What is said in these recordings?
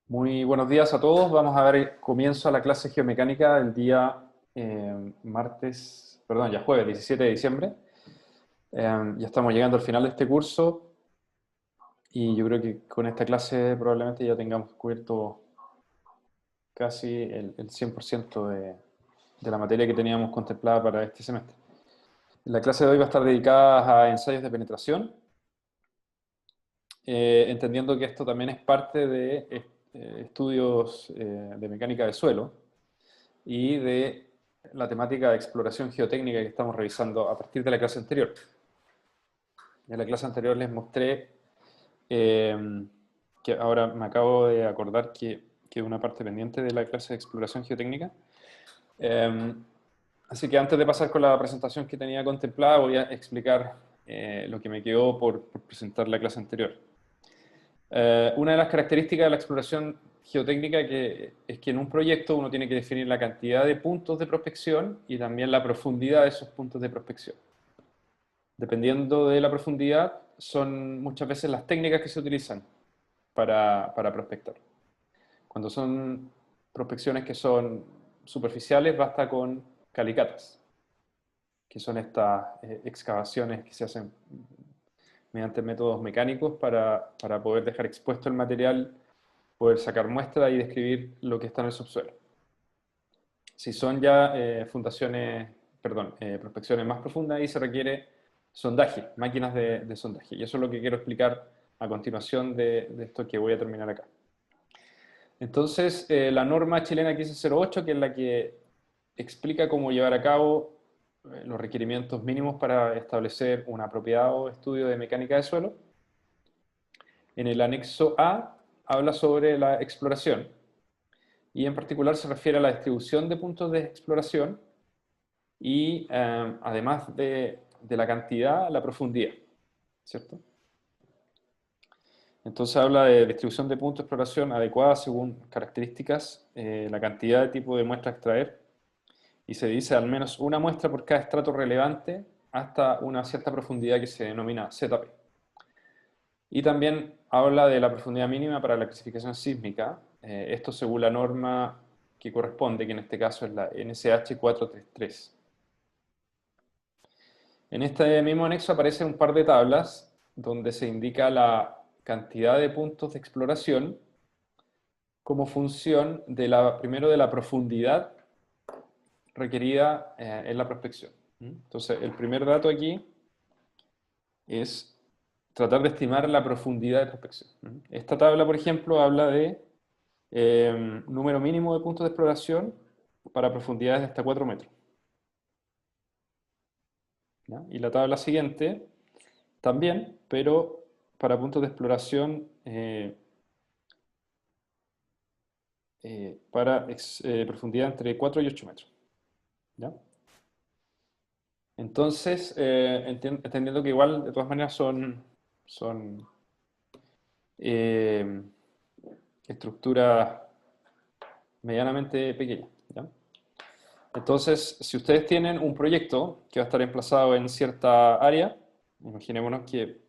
Muy buenos días a todos. Vamos a dar comienzo a la clase de geomecánica el día ya jueves 17 de diciembre. Ya estamos llegando al final de este curso y yo creo que con esta clase probablemente ya tengamos cubierto casi el 100% de la materia que teníamos contemplada para este semestre. La clase de hoy va a estar dedicada a ensayos de penetración, entendiendo que esto también es parte de estudios de mecánica de suelo y de la temática de exploración geotécnica que estamos revisando a partir de la clase anterior. En la clase anterior les mostré que ahora me acabo de acordar que una parte pendiente de la clase de exploración geotécnica. Eh, Así que antes de pasar con la presentación que tenía contemplada, voy a explicar lo que me quedó por presentar la clase anterior. Una de las características de la exploración geotécnica es que en un proyecto uno tiene que definir la cantidad de puntos de prospección y también la profundidad de esos puntos de prospección. Dependiendo de la profundidad, son muchas veces las técnicas que se utilizan para prospectar. Cuando son prospecciones que son superficiales, basta con calicatas, que son estas excavaciones que se hacen mediante métodos mecánicos para poder dejar expuesto el material, poder sacar muestras y describir lo que está en el subsuelo. Si son ya prospecciones más profundas, ahí se requiere sondaje, máquinas de sondaje. Y eso es lo que quiero explicar a continuación de esto que voy a terminar acá. Entonces, la norma chilena 1508, que es la que explica cómo llevar a cabo los requerimientos mínimos para establecer un apropiado estudio de mecánica de suelo. En el anexo A habla sobre la exploración y en particular se refiere a la distribución de puntos de exploración y además de la cantidad, la profundidad, ¿cierto? Entonces habla de distribución de puntos de exploración adecuada según características, la cantidad de tipo de muestra a extraer, y se dice al menos una muestra por cada estrato relevante hasta una cierta profundidad que se denomina ZP. Y también habla de la profundidad mínima para la clasificación sísmica, esto según la norma que corresponde, que en este caso es la NSH 433. En este mismo anexo aparece un par de tablas donde se indica la cantidad de puntos de exploración como función primero de la profundidad requerida en la prospección. Entonces, el primer dato aquí es tratar de estimar la profundidad de prospección. Esta tabla, por ejemplo, habla de número mínimo de puntos de exploración para profundidades de hasta 4 metros. ¿Ya? Y la tabla siguiente también, pero para puntos de exploración para profundidad entre 4 y 8 metros. ¿Ya? Entonces, entendiendo que igual de todas maneras son eh, estructuras medianamente pequeñas. ¿Ya? Entonces, si ustedes tienen un proyecto que va a estar emplazado en cierta área, imaginémonos que,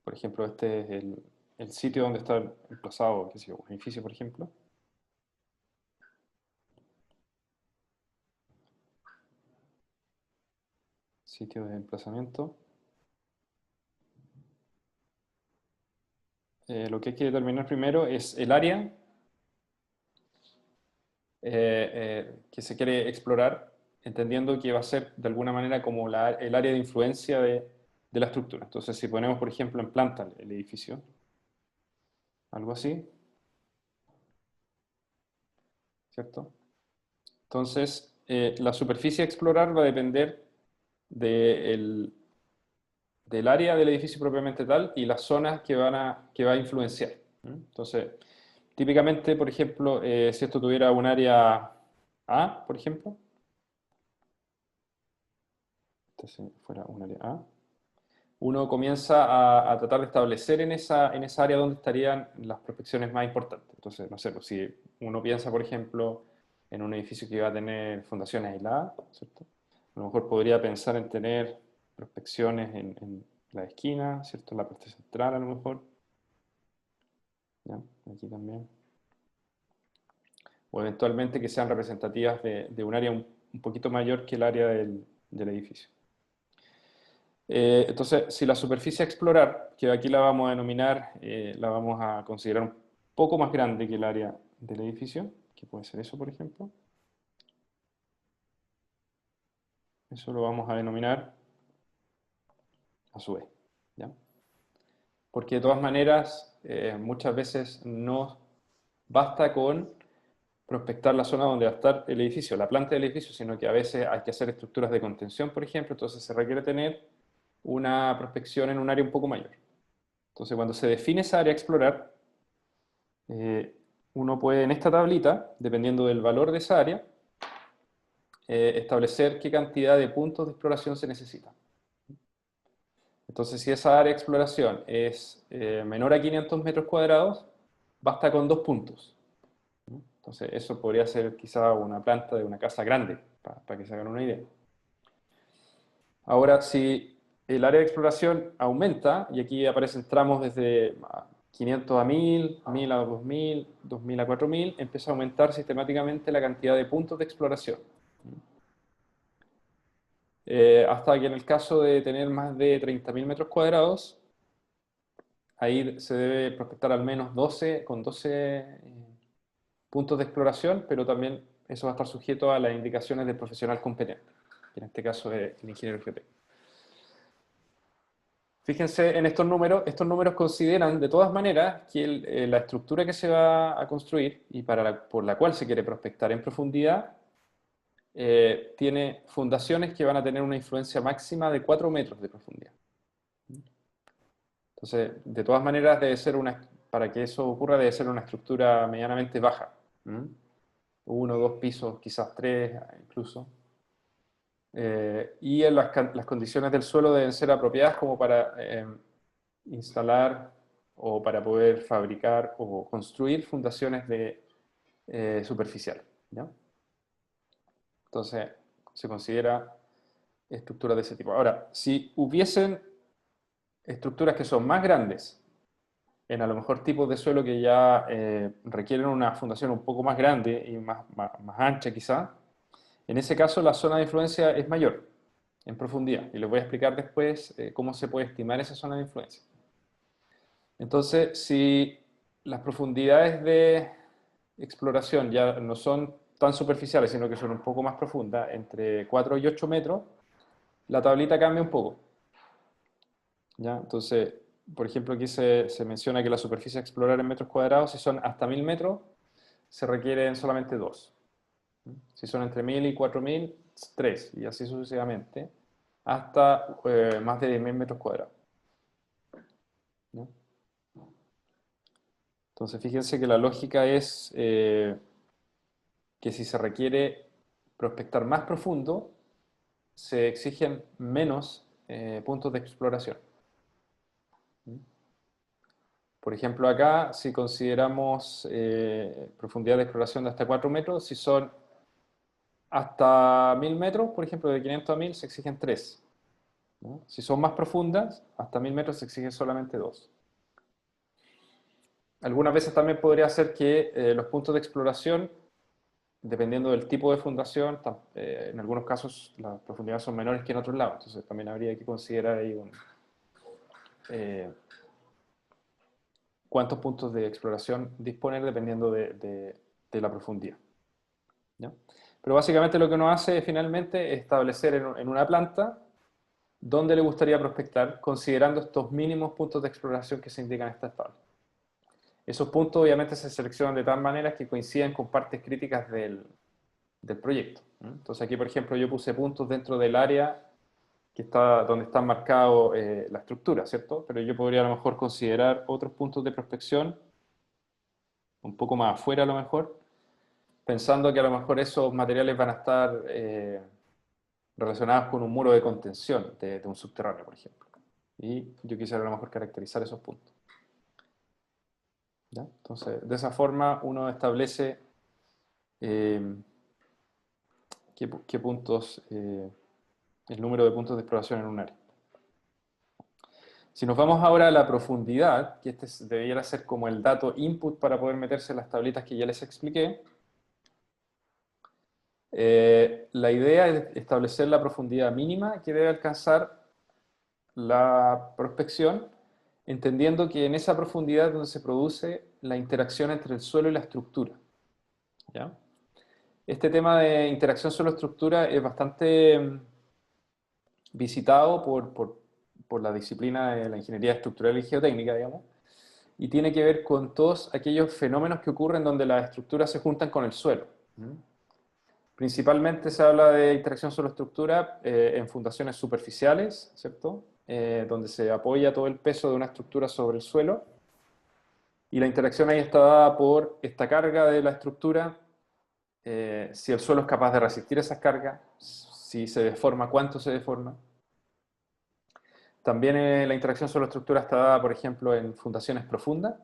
por ejemplo, este es el sitio donde está emplazado, qué sé yo, un edificio, por ejemplo. Sitio de emplazamiento. Lo que hay que determinar primero es el área que se quiere explorar, entendiendo que va a ser de alguna manera como el área de influencia de la estructura. Entonces, si ponemos, por ejemplo, en planta el edificio, algo así, ¿cierto? Entonces, la superficie a explorar va a depender del del área del edificio propiamente tal y las zonas que va a influenciar. Entonces, típicamente, por ejemplo, si esto tuviera un área A, por ejemplo, si fuera un área A, uno comienza a tratar de establecer en esa área donde estarían las prospecciones más importantes. Entonces, no sé, pues si uno piensa, por ejemplo, en un edificio que va a tener fundaciones aisladas, ¿cierto? A lo mejor podría pensar en tener prospecciones en la esquina, ¿cierto? En la parte central a lo mejor. ¿ya? Aquí también. O eventualmente que sean representativas de un área un poquito mayor que el área del edificio. Entonces, si la superficie a explorar, que aquí la vamos a denominar, la vamos a considerar un poco más grande que el área del edificio, que puede ser eso, por ejemplo. Eso lo vamos a denominar a su vez, ¿ya? Porque de todas maneras, muchas veces no basta con prospectar la zona donde va a estar el edificio, la planta del edificio, sino que a veces hay que hacer estructuras de contención, por ejemplo, entonces se requiere tener una prospección en un área un poco mayor. Entonces, cuando se define esa área a explorar, uno puede en esta tablita, dependiendo del valor de esa área, establecer qué cantidad de puntos de exploración se necesita. Entonces, si esa área de exploración es menor a 500 metros cuadrados, basta con 2 puntos. Entonces, eso podría ser quizá una planta de una casa grande, para que se hagan una idea. Ahora, si el área de exploración aumenta, y aquí aparecen tramos desde 500 a 1000, 1000 a 2000, 2000 a 4000, empieza a aumentar sistemáticamente la cantidad de puntos de exploración. Hasta que en el caso de tener más de 30.000 metros cuadrados, ahí se debe prospectar al menos 12, con 12 puntos de exploración, pero también eso va a estar sujeto a las indicaciones del profesional competente, que en este caso es el ingeniero geotécnico. Fíjense en estos números consideran de todas maneras que la estructura que se va a construir y por la cual se quiere prospectar en profundidad tiene fundaciones que van a tener una influencia máxima de 4 metros de profundidad. Entonces, de todas maneras, para que eso ocurra, debe ser una estructura medianamente baja. Uno, dos pisos, quizás tres incluso. Y las condiciones del suelo deben ser apropiadas como para instalar o para poder fabricar o construir fundaciones superficiales, ¿ya? Entonces, se considera estructuras de ese tipo. Ahora, si hubiesen estructuras que son más grandes, en a lo mejor tipos de suelo que ya requieren una fundación un poco más grande y más ancha quizá, en ese caso la zona de influencia es mayor en profundidad. Y les voy a explicar después cómo se puede estimar esa zona de influencia. Entonces, si las profundidades de exploración ya no son tan superficiales, sino que son un poco más profundas, entre 4 y 8 metros, la tablita cambia un poco. ¿Ya? Entonces, por ejemplo, aquí se menciona que la superficie a explorar en metros cuadrados, si son hasta 1000 metros, se requieren solamente 2. Si son entre 1000 y 4000, 3, y así sucesivamente, hasta más de 10.000 metros cuadrados. ¿Ya? Entonces, fíjense que la lógica es que si se requiere prospectar más profundo, se exigen menos puntos de exploración. Por ejemplo, acá, si consideramos profundidad de exploración de hasta 4 metros, si son hasta 1000 metros, por ejemplo, de 500 a 1000 se exigen 3. ¿No? Si son más profundas, hasta 1000 metros se exigen solamente 2. Algunas veces también podría ser que los puntos de exploración, dependiendo del tipo de fundación, en algunos casos las profundidades son menores que en otros lados. Entonces también habría que considerar ahí eh, cuántos puntos de exploración disponer dependiendo de la profundidad. ¿Ya? Pero básicamente lo que uno hace finalmente es establecer en una planta dónde le gustaría prospectar, considerando estos mínimos puntos de exploración que se indican en esta tabla. Esos puntos obviamente se seleccionan de tal manera que coinciden con partes críticas del proyecto. Entonces aquí, por ejemplo, yo puse puntos dentro del área donde está marcado la estructura, ¿cierto? Pero yo podría a lo mejor considerar otros puntos de prospección, un poco más afuera a lo mejor, pensando que a lo mejor esos materiales van a estar relacionados con un muro de contención de un subterráneo, por ejemplo. Y yo quisiera a lo mejor caracterizar esos puntos. ¿Ya? Entonces, de esa forma uno establece qué puntos, el número de puntos de exploración en un área. Si nos vamos ahora a la profundidad, que debiera ser como el dato input para poder meterse en las tablitas que ya les expliqué, la idea es establecer la profundidad mínima que debe alcanzar la prospección, entendiendo que en esa profundidad es donde se produce la interacción entre el suelo y la estructura. ¿Ya? Este tema de interacción suelo-estructura es bastante visitado por la disciplina de la ingeniería estructural y geotécnica, digamos, y tiene que ver con todos aquellos fenómenos que ocurren donde las estructuras se juntan con el suelo. Principalmente se habla de interacción suelo-estructura en fundaciones superficiales, ¿cierto? Donde se apoya todo el peso de una estructura sobre el suelo, y la interacción ahí está dada por esta carga de la estructura, si el suelo es capaz de resistir esas cargas, si se deforma, cuánto se deforma. También la interacción suelo-estructura está dada, por ejemplo, en fundaciones profundas,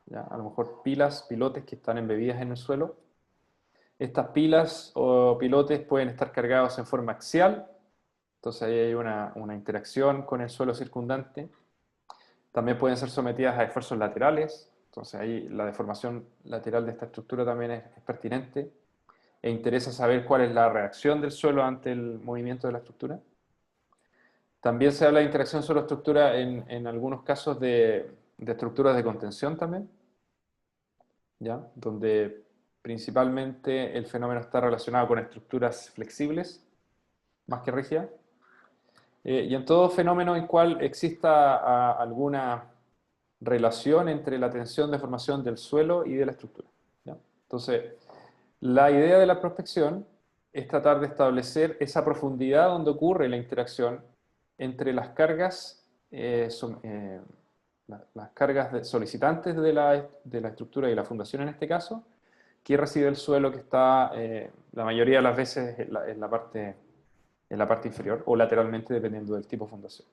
¿ya? A lo mejor pilas, pilotes que están embebidas en el suelo. Estas pilas o pilotes pueden estar cargados en forma axial, entonces ahí hay una interacción con el suelo circundante. También pueden ser sometidas a esfuerzos laterales, entonces ahí la deformación lateral de esta estructura también es pertinente, e interesa saber cuál es la reacción del suelo ante el movimiento de la estructura. También se habla de interacción suelo-estructura en algunos casos de estructuras de contención también, ¿ya? Donde principalmente el fenómeno está relacionado con estructuras flexibles, más que rígidas. Y en todo fenómeno en cual exista alguna relación entre la tensión de formación del suelo y de la estructura, ¿ya? Entonces, la idea de la prospección es tratar de establecer esa profundidad donde ocurre la interacción entre las cargas, las cargas solicitantes de la estructura y la fundación en este caso, que recibe el suelo, que está la mayoría de las veces en la parte inferior o lateralmente, dependiendo del tipo de fundación.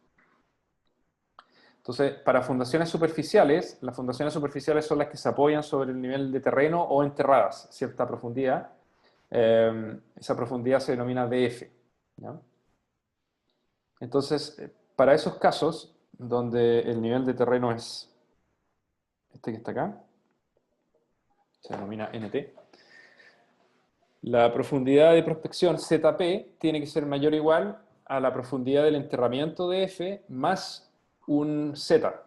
Entonces, para fundaciones superficiales, las fundaciones superficiales son las que se apoyan sobre el nivel de terreno o enterradas a cierta profundidad. Esa profundidad se denomina DF, ¿ya? Entonces, para esos casos, donde el nivel de terreno es este que está acá, se denomina NT, la profundidad de prospección ZP tiene que ser mayor o igual a la profundidad del enterramiento DF más un Z,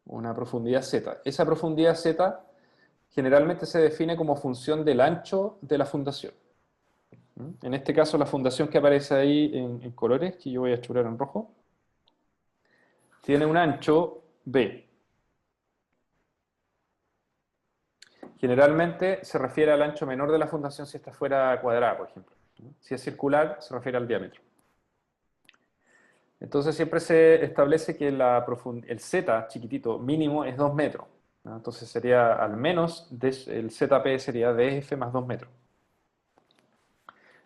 una profundidad Z. Esa profundidad Z generalmente se define como función del ancho de la fundación. En este caso, la fundación que aparece ahí en colores, que yo voy a churar en rojo, tiene un ancho B. Generalmente se refiere al ancho menor de la fundación si esta fuera cuadrada, por ejemplo. Si es circular, se refiere al diámetro. Entonces siempre se establece que el Z chiquitito mínimo es 2 metros, ¿no? Entonces sería al menos, el ZP sería DF más 2 metros.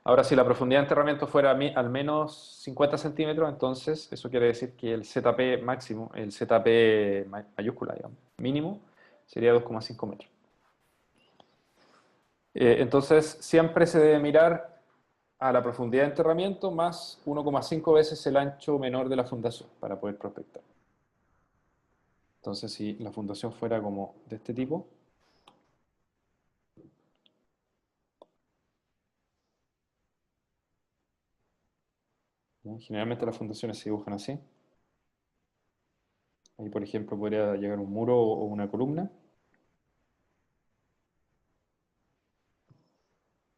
Ahora, si la profundidad de enterramiento fuera al menos 50 centímetros, entonces eso quiere decir que el ZP máximo, el ZP mayúscula, digamos, mínimo, sería 2,5 metros. Entonces, siempre se debe mirar a la profundidad de enterramiento más 1,5 veces el ancho menor de la fundación para poder prospectar. Entonces, si la fundación fuera como de este tipo, ¿no? Generalmente las fundaciones se dibujan así. Ahí, por ejemplo, podría llegar un muro o una columna.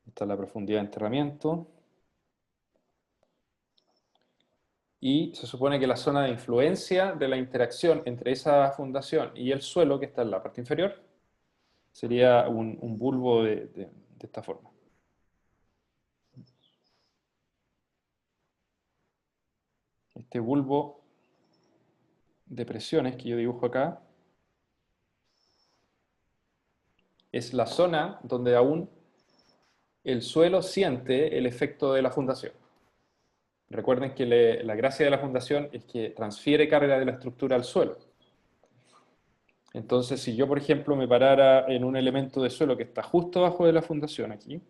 Esta es la profundidad de enterramiento. Y se supone que la zona de influencia de la interacción entre esa fundación y el suelo, que está en la parte inferior, sería un bulbo de esta forma. Este bulbo de presiones que yo dibujo acá es la zona donde aún el suelo siente el efecto de la fundación. Recuerden que la gracia de la fundación es que transfiere carga de la estructura al suelo. Entonces, si yo, por ejemplo, me parara en un elemento de suelo que está justo abajo de la fundación aquí,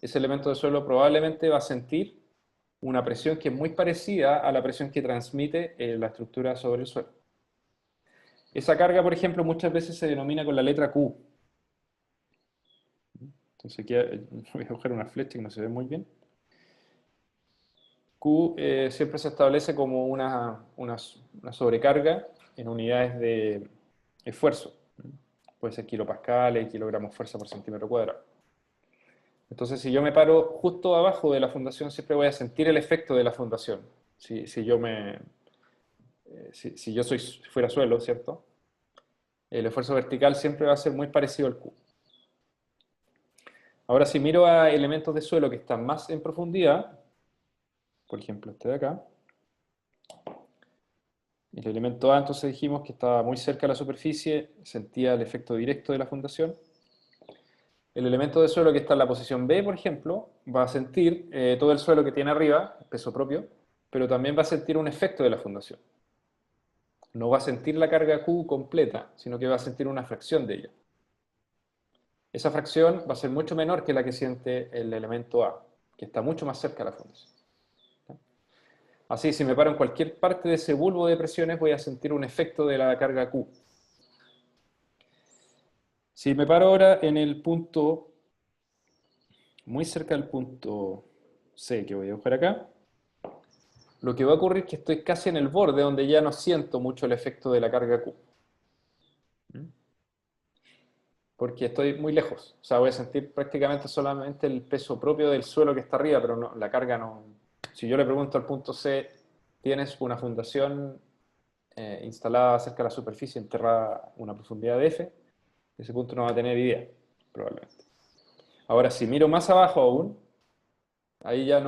ese elemento de suelo probablemente va a sentir una presión que es muy parecida a la presión que transmite la estructura sobre el suelo. Esa carga, por ejemplo, muchas veces se denomina con la letra Q. Entonces aquí voy a dibujar una flecha que no se ve muy bien. Q siempre se establece como una sobrecarga en unidades de esfuerzo. Puede ser kilopascales, kilogramos fuerza por centímetro cuadrado. Entonces, si yo me paro justo abajo de la fundación, siempre voy a sentir el efecto de la fundación. Si yo fuera suelo, ¿cierto? El esfuerzo vertical siempre va a ser muy parecido al Q. Ahora, si miro a elementos de suelo que están más en profundidad, por ejemplo este de acá, el elemento A, entonces dijimos que estaba muy cerca de la superficie, sentía el efecto directo de la fundación. El elemento de suelo que está en la posición B, por ejemplo, va a sentir todo el suelo que tiene arriba, peso propio, pero también va a sentir un efecto de la fundación. No va a sentir la carga Q completa, sino que va a sentir una fracción de ella. Esa fracción va a ser mucho menor que la que siente el elemento A, que está mucho más cerca de la fundación. Así, si me paro en cualquier parte de ese bulbo de presiones, voy a sentir un efecto de la carga Q. Si me paro ahora en el punto, muy cerca del punto C, que voy a dibujar acá, lo que va a ocurrir es que estoy casi en el borde donde ya no siento mucho el efecto de la carga Q. Porque estoy muy lejos. O sea, voy a sentir prácticamente solamente el peso propio del suelo que está arriba, pero no, la carga no... Si yo le pregunto al punto C, ¿tienes una fundación instalada cerca de la superficie, enterrada a una profundidad de F? Ese punto no va a tener idea, probablemente. Ahora, si miro más abajo aún, ahí ya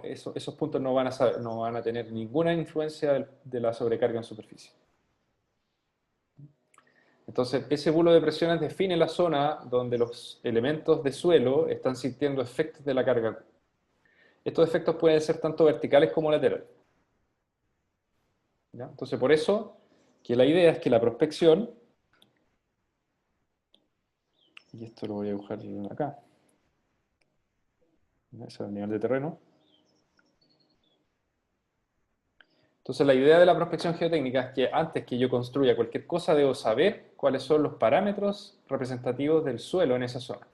esos puntos no van a tener ninguna influencia de la sobrecarga en superficie. Entonces, ese bulo de presiones define la zona donde los elementos de suelo están sintiendo efectos de la carga. Estos efectos pueden ser tanto verticales como laterales. ¿Ya? Entonces, por eso que la idea es que la prospección, y esto lo voy a dibujar acá, ese es el nivel de terreno. Entonces, la idea de la prospección geotécnica es que antes que yo construya cualquier cosa, debo saber cuáles son los parámetros representativos del suelo en esa zona,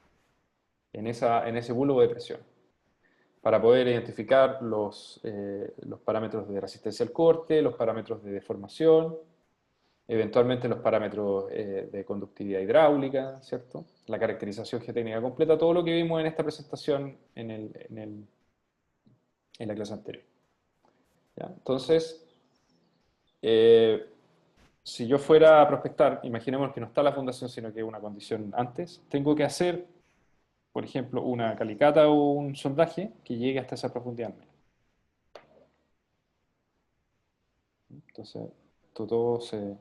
en ese bulbo de presión, para poder identificar los parámetros de resistencia al corte, los parámetros de deformación, eventualmente los parámetros de conductividad hidráulica, ¿cierto? La caracterización geotécnica completa, todo lo que vimos en esta presentación en la clase anterior. ¿Ya? Entonces, si yo fuera a prospectar, imaginemos que no está la fundación, sino que es una condición antes, tengo que hacer, por ejemplo, una calicata o un sondaje que llegue hasta esa profundidad. Entonces, todo se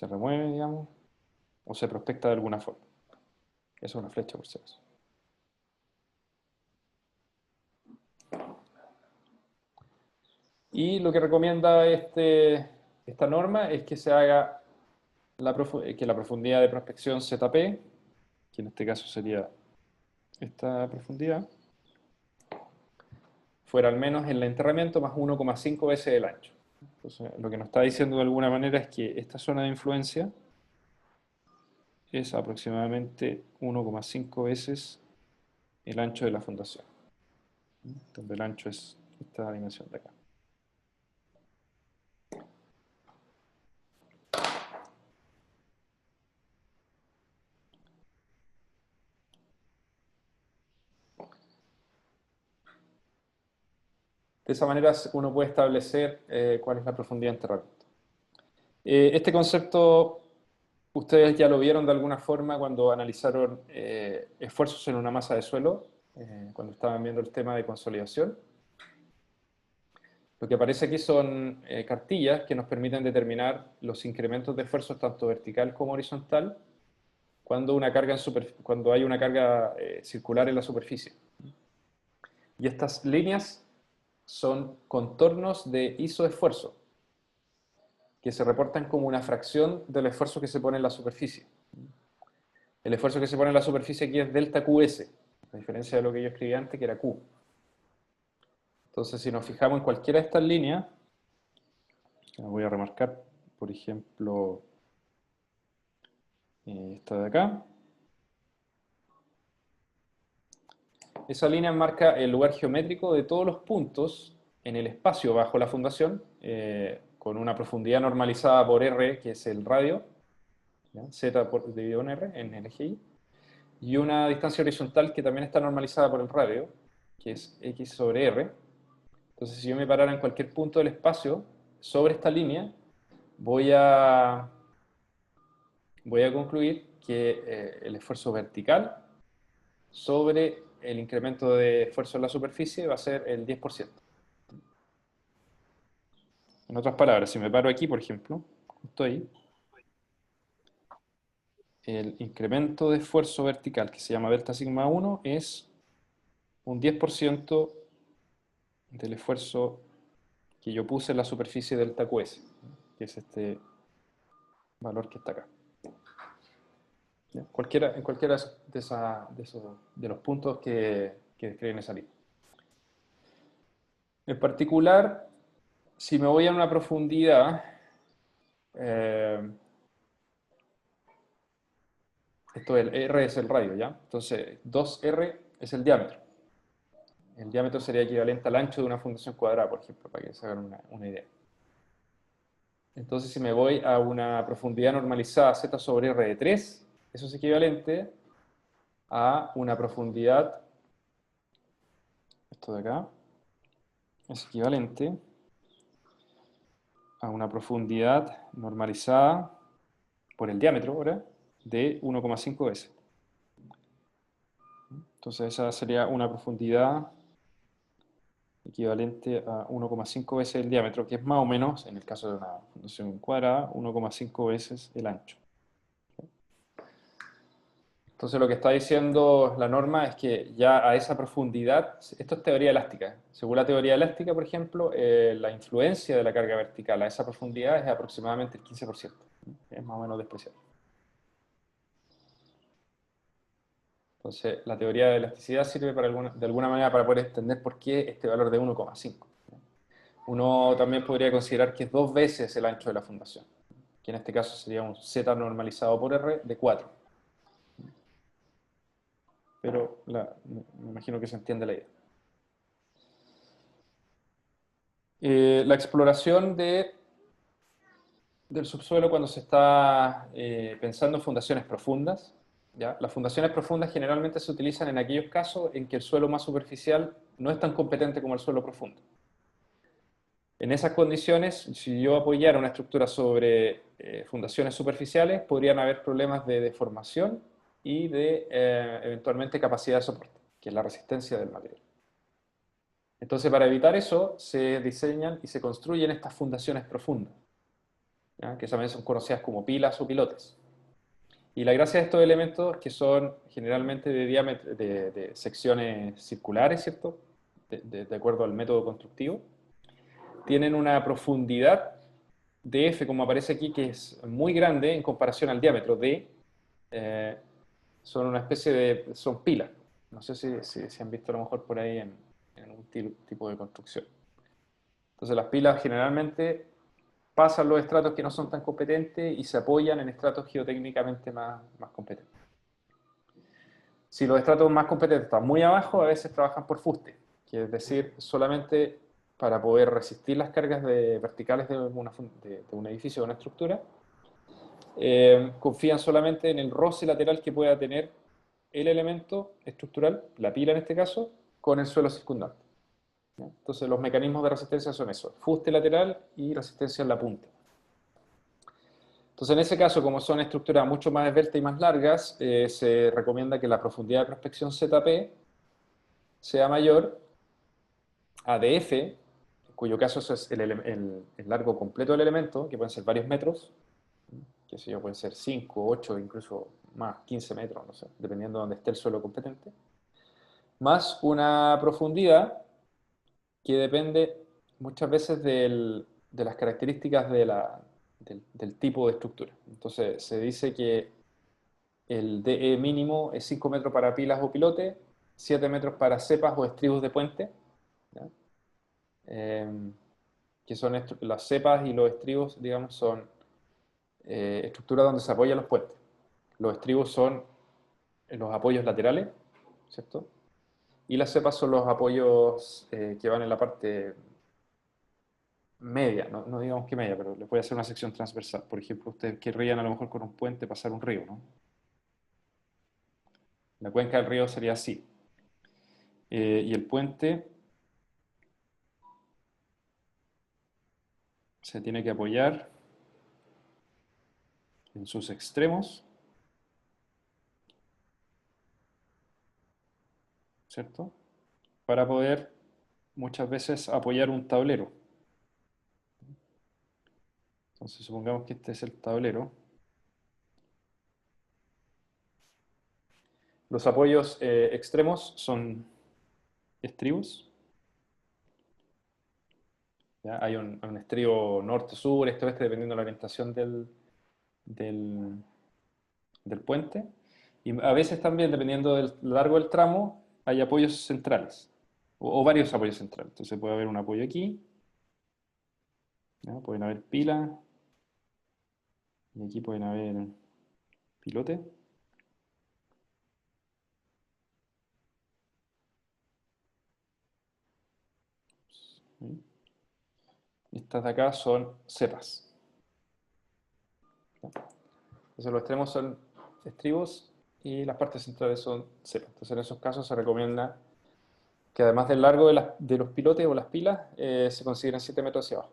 remueve, digamos, o se prospecta de alguna forma. Eso es una flecha, por si acaso. Y lo que recomienda esta norma es que se haga que la profundidad de prospección ZP, que en este caso sería esta profundidad, fuera al menos el enterramiento más 1,5 veces el ancho. Entonces, lo que nos está diciendo de alguna manera es que esta zona de influencia es aproximadamente 1,5 veces el ancho de la fundación, donde el ancho es esta dimensión de acá. De esa manera uno puede establecer cuál es la profundidad de enterramiento. Este concepto ustedes ya lo vieron de alguna forma cuando analizaron esfuerzos en una masa de suelo, cuando estaban viendo el tema de consolidación. Lo que aparece aquí son cartillas que nos permiten determinar los incrementos de esfuerzos tanto vertical como horizontal cuando hay una carga circular en la superficie. Y estas líneas son contornos de isoesfuerzo, que se reportan como una fracción del esfuerzo que se pone en la superficie. El esfuerzo que se pone en la superficie aquí es delta QS, a diferencia de lo que yo escribí antes, que era Q. Entonces, si nos fijamos en cualquiera de estas líneas, la voy a remarcar, por ejemplo, esta de acá. Esa línea marca el lugar geométrico de todos los puntos en el espacio bajo la fundación, con una profundidad normalizada por R, que es el radio, ¿ya? Z dividido en R, en el eje Y, y una distancia horizontal que también está normalizada por el radio, que es X sobre R. Entonces, si yo me parara en cualquier punto del espacio sobre esta línea, voy a concluir que el esfuerzo vertical sobre el incremento de esfuerzo en la superficie va a ser el 10%. En otras palabras, si me paro aquí, por ejemplo, justo ahí, el incremento de esfuerzo vertical, que se llama delta sigma 1, es un 10% del esfuerzo que yo puse en la superficie delta QS, que es este valor que está acá. ¿Ya? En cualquiera de los puntos que describen esa línea. En particular, si me voy a una profundidad, esto el R es el radio, ¿ya? Entonces, 2R es el diámetro. El diámetro sería equivalente al ancho de una fundación cuadrada, por ejemplo, para que se hagan una idea. Entonces, si me voy a una profundidad normalizada Z sobre R de 3, eso es equivalente a una profundidad, esto de acá, es equivalente a una profundidad normalizada por el diámetro ahora de 1,5 veces. Entonces esa sería una profundidad equivalente a 1,5 veces el diámetro, que es más o menos, en el caso de una fundación cuadrada, 1,5 veces el ancho. Entonces lo que está diciendo la norma es que ya a esa profundidad, esto es teoría elástica. Según la teoría elástica, por ejemplo, la influencia de la carga vertical a esa profundidad es aproximadamente el 15%. Es más o menos despreciable. Entonces la teoría de elasticidad sirve de alguna manera para poder entender por qué este valor de 1,5. Uno también podría considerar que es 2 veces el ancho de la fundación, que en este caso sería un Z normalizado por R de 4. Pero me imagino que se entiende la idea. La exploración del subsuelo cuando se está pensando en fundaciones profundas, ¿ya? Las fundaciones profundas generalmente se utilizan en aquellos casos en que el suelo más superficial no es tan competente como el suelo profundo. En esas condiciones, si yo apoyara una estructura sobre fundaciones superficiales, podrían haber problemas de deformación y de eventualmente capacidad de soporte, que es la resistencia del material. Entonces, para evitar eso, se diseñan y se construyen estas fundaciones profundas, ¿ya? Que también son conocidas como pilas o pilotes. Y la gracia de estos elementos, que son generalmente de diámetro, de secciones circulares, ¿cierto? De acuerdo al método constructivo, tienen una profundidad de F, como aparece aquí, que es muy grande en comparación al diámetro D. Son una especie de... son pilas. No sé si han visto a lo mejor por ahí en un tipo de construcción. Entonces las pilas generalmente pasan los estratos que no son tan competentes y se apoyan en estratos geotécnicamente más competentes. Si los estratos más competentes están muy abajo, a veces trabajan por fuste, que es decir, solamente para poder resistir las cargas verticales de un edificio o una estructura, confían solamente en el roce lateral que pueda tener el elemento estructural, la pila en este caso, con el suelo circundante. ¿Ya? Entonces los mecanismos de resistencia son eso, fuste lateral y resistencia en la punta. Entonces en ese caso, como son estructuras mucho más esbeltas y más largas, se recomienda que la profundidad de prospección ZP sea mayor a df, en cuyo caso eso es el largo completo del elemento, que pueden ser varios metros, que sé yo, pueden ser 5, 8, incluso más, 15 metros, no sé, dependiendo de donde esté el suelo competente, más una profundidad que depende muchas veces de las características del tipo de estructura. Entonces se dice que el DE mínimo es 5 metros para pilas o pilotes, 7 metros para cepas o estribos de puente, ¿ya? que son las cepas y los estribos, digamos, son estructuras donde se apoyan los puentes. Los estribos son los apoyos laterales, ¿cierto? Y las cepas son los apoyos que van en la parte media, no digamos que media, pero le puede hacer una sección transversal. Por ejemplo, ustedes querrían a lo mejor con un puente pasar un río, ¿no? La cuenca del río sería así. Y el puente se tiene que apoyar en sus extremos, ¿cierto? Para poder muchas veces apoyar un tablero. Entonces supongamos que este es el tablero. Los apoyos extremos son estribos. ¿Ya? Hay un estribo norte, sur, este, oeste, dependiendo de la orientación del, del puente. Y a veces también, dependiendo del largo del tramo, hay apoyos centrales, o varios apoyos centrales. Entonces puede haber un apoyo aquí, ¿ya? Pueden haber pilas, y aquí pueden haber pilotes. ¿Sí? Estas de acá son cepas. ¿Ya? Entonces los extremos son estribos y las partes centrales son cepas. Entonces en esos casos se recomienda que además del largo de los pilotes o las pilas, se consideren 7 metros hacia abajo.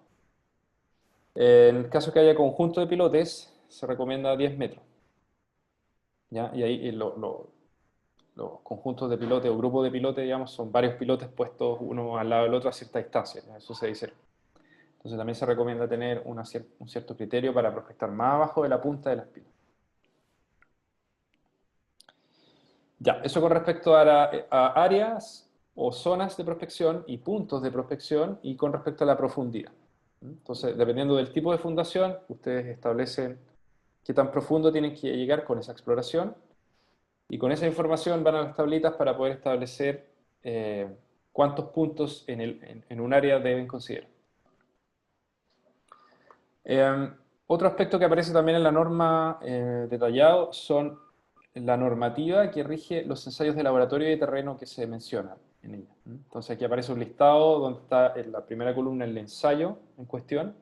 En el caso que haya conjunto de pilotes, se recomienda 10 metros. ¿Ya? Y ahí los conjuntos de pilotes o grupos de pilotes, digamos, son varios pilotes puestos uno al lado del otro a cierta distancia. ¿Ya? Eso se dice. Entonces también se recomienda tener un cierto criterio para prospectar más abajo de la punta de las pilas. Ya, eso con respecto a áreas o zonas de prospección y puntos de prospección y con respecto a la profundidad. Entonces, dependiendo del tipo de fundación, ustedes establecen qué tan profundo tienen que llegar con esa exploración y con esa información van a las tablitas para poder establecer cuántos puntos en un área deben considerar. Otro aspecto que aparece también en la norma detallado son la normativa que rige los ensayos de laboratorio y de terreno que se mencionan en ella. Entonces aquí aparece un listado donde está en la primera columna el ensayo en cuestión,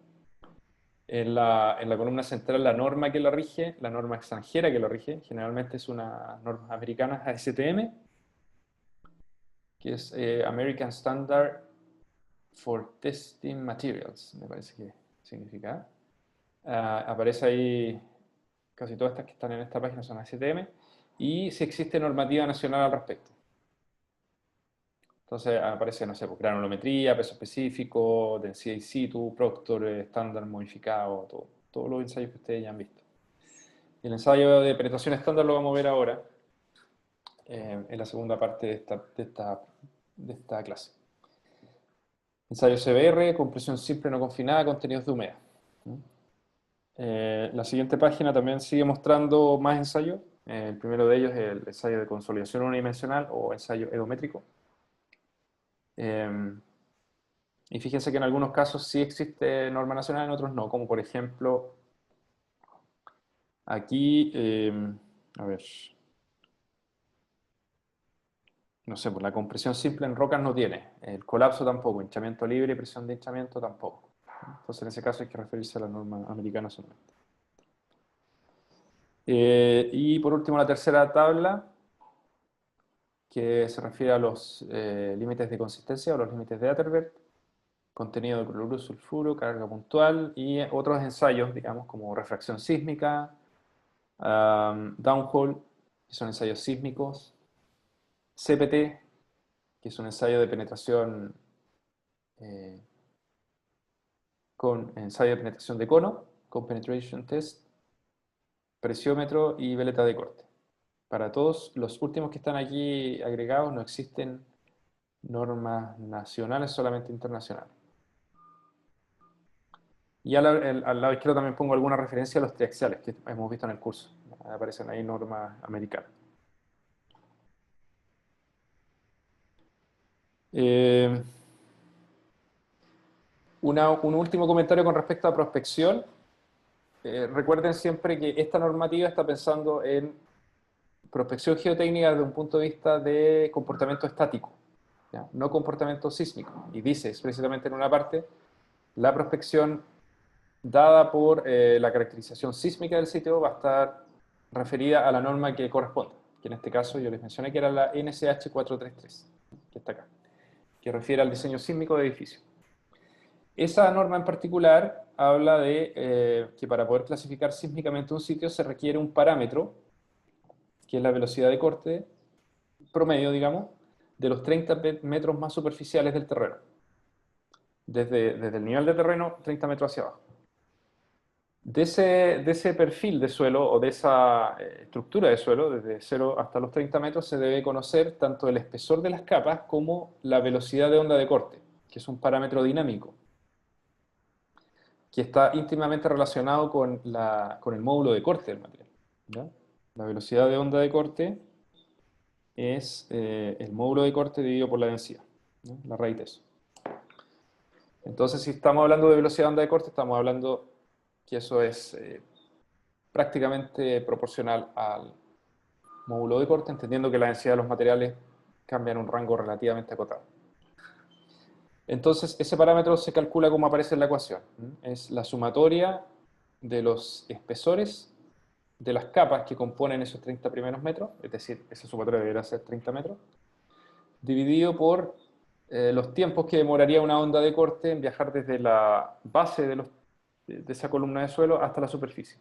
en la columna central la norma que la rige, la norma extranjera que lo rige, generalmente es una norma americana ASTM, que es American Standard for Testing Materials, me parece que significa. Aparece ahí, casi todas estas que están en esta página son ASTM, y si existe normativa nacional al respecto. Entonces aparece, no sé, pues, granulometría, peso específico, densidad in situ, Proctor, estándar modificado, todos los ensayos que ustedes ya han visto. Y el ensayo de penetración estándar lo vamos a ver ahora, en la segunda parte de esta clase. Ensayo CBR, compresión simple no confinada, contenidos de humedad. La siguiente página también sigue mostrando más ensayos. El primero de ellos es el ensayo de consolidación unidimensional o ensayo edométrico. Y fíjense que en algunos casos sí existe norma nacional, en otros no, como por ejemplo aquí, a ver, no sé, pues la compresión simple en rocas no tiene, el colapso tampoco, hinchamiento libre y presión de hinchamiento tampoco. Entonces en ese caso hay que referirse a la norma americana solamente. Y por último la tercera tabla, que se refiere a los límites de consistencia o los límites de Atterberg, contenido de cloruro, sulfuro, carga puntual y otros ensayos, digamos, como refracción sísmica, downhole, que son ensayos sísmicos, CPT, que es un ensayo de penetración eh, con ensayo de penetración de cono, con penetration test, presiómetro y veleta de corte. Para todos los últimos que están aquí agregados no existen normas nacionales, solamente internacionales. Y al lado izquierdo también pongo alguna referencia a los triaxiales que hemos visto en el curso. Aparecen ahí normas americanas. Eh, Un último comentario con respecto a prospección. Recuerden siempre que esta normativa está pensando en prospección geotécnica desde un punto de vista de comportamiento estático, ¿ya? No comportamiento sísmico. Y dice explícitamente en una parte, la prospección dada por la caracterización sísmica del sitio va a estar referida a la norma que corresponde, que en este caso yo les mencioné que era la NSH 433, que está acá, que refiere al diseño sísmico de edificios. Esa norma en particular habla de que para poder clasificar sísmicamente un sitio se requiere un parámetro, que es la velocidad de corte promedio, digamos, de los 30 metros más superficiales del terreno. Desde el nivel de terreno, 30 metros hacia abajo. De ese perfil de suelo o de esa estructura de suelo, desde 0 hasta los 30 metros, se debe conocer tanto el espesor de las capas como la velocidad de onda de corte, que es un parámetro dinámico, que está íntimamente relacionado con el módulo de corte del material, ¿ya? La velocidad de onda de corte es el módulo de corte dividido por la densidad, ¿no? La raíz de eso. Entonces, si estamos hablando de velocidad de onda de corte, estamos hablando que eso es prácticamente proporcional al módulo de corte, entendiendo que la densidad de los materiales cambia en un rango relativamente acotado. Entonces, ese parámetro se calcula como aparece en la ecuación. Es la sumatoria de los espesores de las capas que componen esos 30 primeros metros, es decir, esa sumatoria debería ser 30 metros, dividido por los tiempos que demoraría una onda de corte en viajar desde la base de esa columna de suelo hasta la superficie.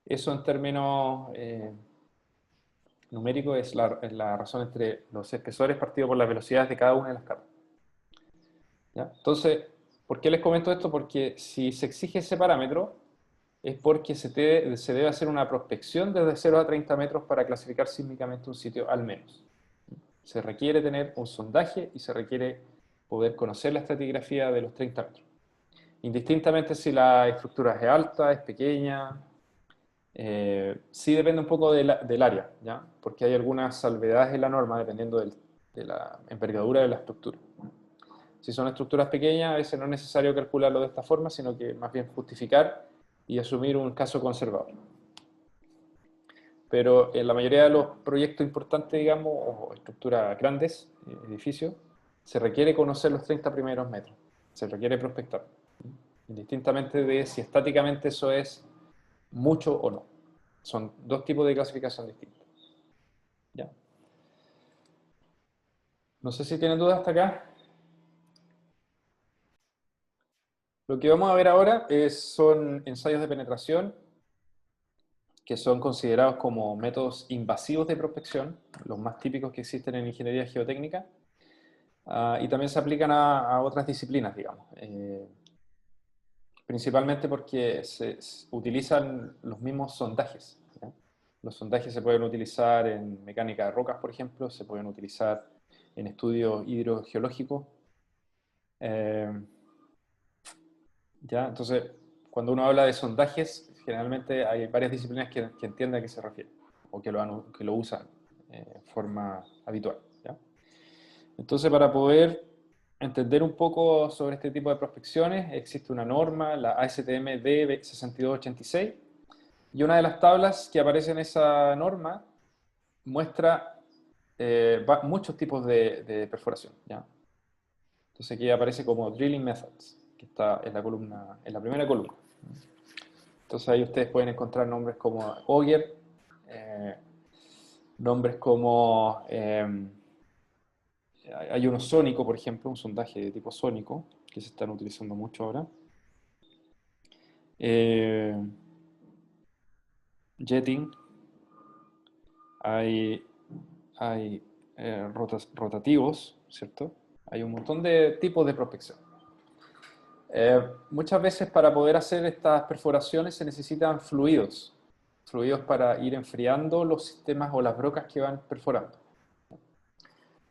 Eso en términos numéricos es la razón entre los espesores partido por las velocidades de cada una de las capas. ¿Ya? Entonces, ¿por qué les comento esto? Porque si se exige ese parámetro, es porque se debe hacer una prospección desde 0 a 30 metros para clasificar sísmicamente un sitio al menos. Se requiere tener un sondaje y se requiere poder conocer la estratigrafía de los 30 metros. Indistintamente si la estructura es alta, es pequeña, sí depende un poco del área, ¿ya? Porque hay algunas salvedades en la norma dependiendo de la envergadura de la estructura. Si son estructuras pequeñas, a veces no es necesario calcularlo de esta forma, sino que más bien justificar y asumir un caso conservador. Pero en la mayoría de los proyectos importantes, digamos, o estructuras grandes, edificios, se requiere conocer los 30 primeros metros, se requiere prospectar, indistintamente de si estáticamente eso es mucho o no. Son dos tipos de clasificación distintos. ¿Ya? No sé si tienen dudas hasta acá. Lo que vamos a ver ahora son ensayos de penetración que son considerados como métodos invasivos de prospección, los más típicos que existen en ingeniería geotécnica, y también se aplican a otras disciplinas, digamos. Principalmente porque se utilizan los mismos sondajes, ¿ya? Los sondajes se pueden utilizar en mecánica de rocas, por ejemplo, se pueden utilizar en estudios hidrogeológicos. ¿Ya? Entonces, cuando uno habla de sondajes, generalmente hay varias disciplinas que entienden a qué se refiere, o que lo usan en forma habitual, ¿ya? Entonces, para poder entender un poco sobre este tipo de prospecciones, existe una norma, la ASTM D6286, y una de las tablas que aparece en esa norma muestra muchos tipos de perforación, ¿ya? Entonces aquí aparece como Drilling Methods, que está en la columna, en la primera columna. Entonces ahí ustedes pueden encontrar nombres como Auger, nombres como hay uno sónico, por ejemplo, un sondaje de tipo sónico, que se están utilizando mucho ahora. Jetting, hay rotativos, ¿cierto? Hay un montón de tipos de prospección. Muchas veces para poder hacer estas perforaciones se necesitan fluidos para ir enfriando los sistemas o las brocas que van perforando.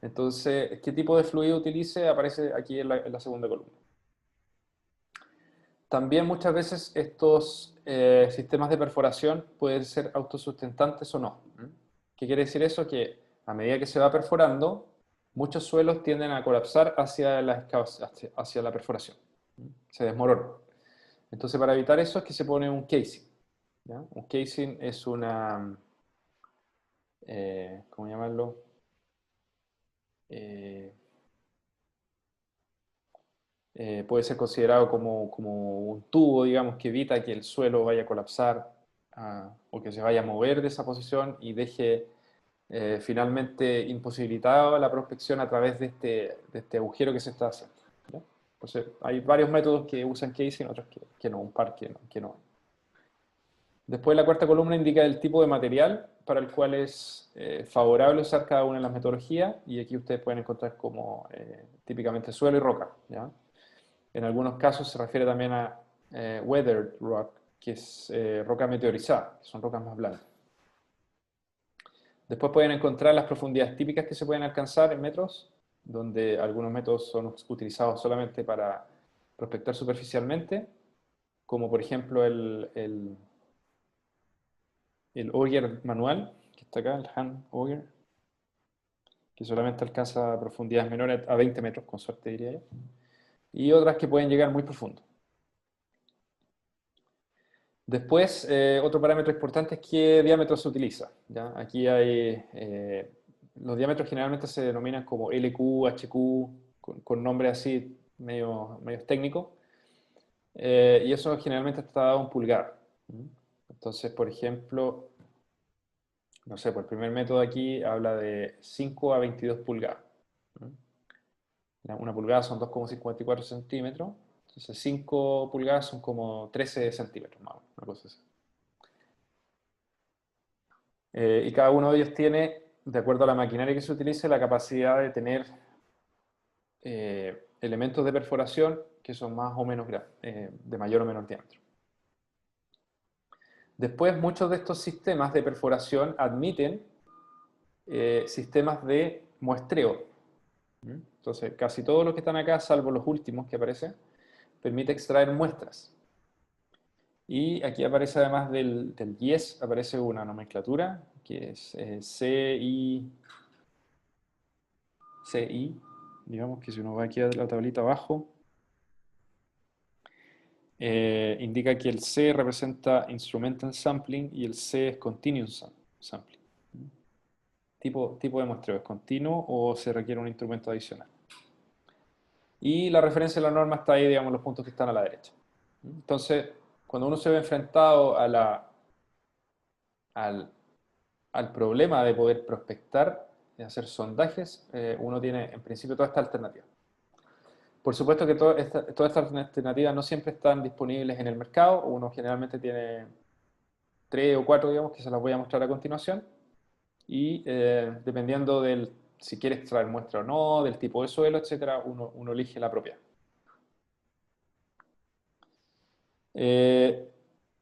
Entonces, ¿qué tipo de fluido utilice? Aparece aquí en la segunda columna. También muchas veces estos sistemas de perforación pueden ser autosustentantes o no. ¿Qué quiere decir eso? Que a medida que se va perforando, muchos suelos tienden a colapsar hacia hacia la perforación. Se desmoronan. Entonces, para evitar eso es que se pone un casing, ¿ya? Un casing es una, ¿cómo llamarlo? Puede ser considerado como un tubo, digamos, que evita que el suelo vaya a colapsar o que se vaya a mover de esa posición y deje finalmente imposibilitado la prospección a través de este agujero que se está haciendo, ¿ya? Entonces, hay varios métodos que usan casing, otros que no, un par que no. Después la cuarta columna indica el tipo de material para el cual es favorable usar cada una de las metodologías, y aquí ustedes pueden encontrar como típicamente suelo y roca, ¿ya? En algunos casos se refiere también a weathered rock, que es roca meteorizada, que son rocas más blandas. Después pueden encontrar las profundidades típicas que se pueden alcanzar en metros, donde algunos métodos son utilizados solamente para prospectar superficialmente, como por ejemplo el auger manual, que está acá, el hand auger, que solamente alcanza profundidades menores a 20 metros, con suerte diría yo, y otras que pueden llegar muy profundo. Después, otro parámetro importante es qué diámetro se utiliza, ¿ya? Aquí hay, los diámetros generalmente se denominan como LQ, HQ, con nombres así medio técnicos, y eso generalmente está dado en pulgada. Entonces, por ejemplo, no sé, por el primer método aquí habla de 5 a 22 pulgadas. Una pulgada son 2,54 centímetros, entonces 5 pulgadas son como 13 centímetros más o menos, una cosa así. Y cada uno de ellos tiene, de acuerdo a la maquinaria que se utilice, la capacidad de tener elementos de perforación que son más o menos de mayor o menor diámetro. Después, muchos de estos sistemas de perforación admiten sistemas de muestreo. Entonces, casi todos los que están acá, salvo los últimos que aparecen, permite extraer muestras. Y aquí aparece, además del YES, aparece una nomenclatura que es CI, digamos que si uno va aquí a la tablita abajo, indica que el C representa Instrumental Sampling y el C es Continuous Sampling. Tipo de muestreo, ¿es continuo o se requiere un instrumento adicional? Y la referencia de la norma está ahí, digamos, los puntos que están a la derecha. Entonces, cuando uno se ve enfrentado al problema de poder prospectar, de hacer sondajes, uno tiene en principio toda esta alternativa. Por supuesto que todas estas alternativas no siempre están disponibles en el mercado. Uno generalmente tiene 3 o 4, digamos, que se las voy a mostrar a continuación. Y dependiendo del si quiere extraer muestra o no, del tipo de suelo, etc., uno elige la propia.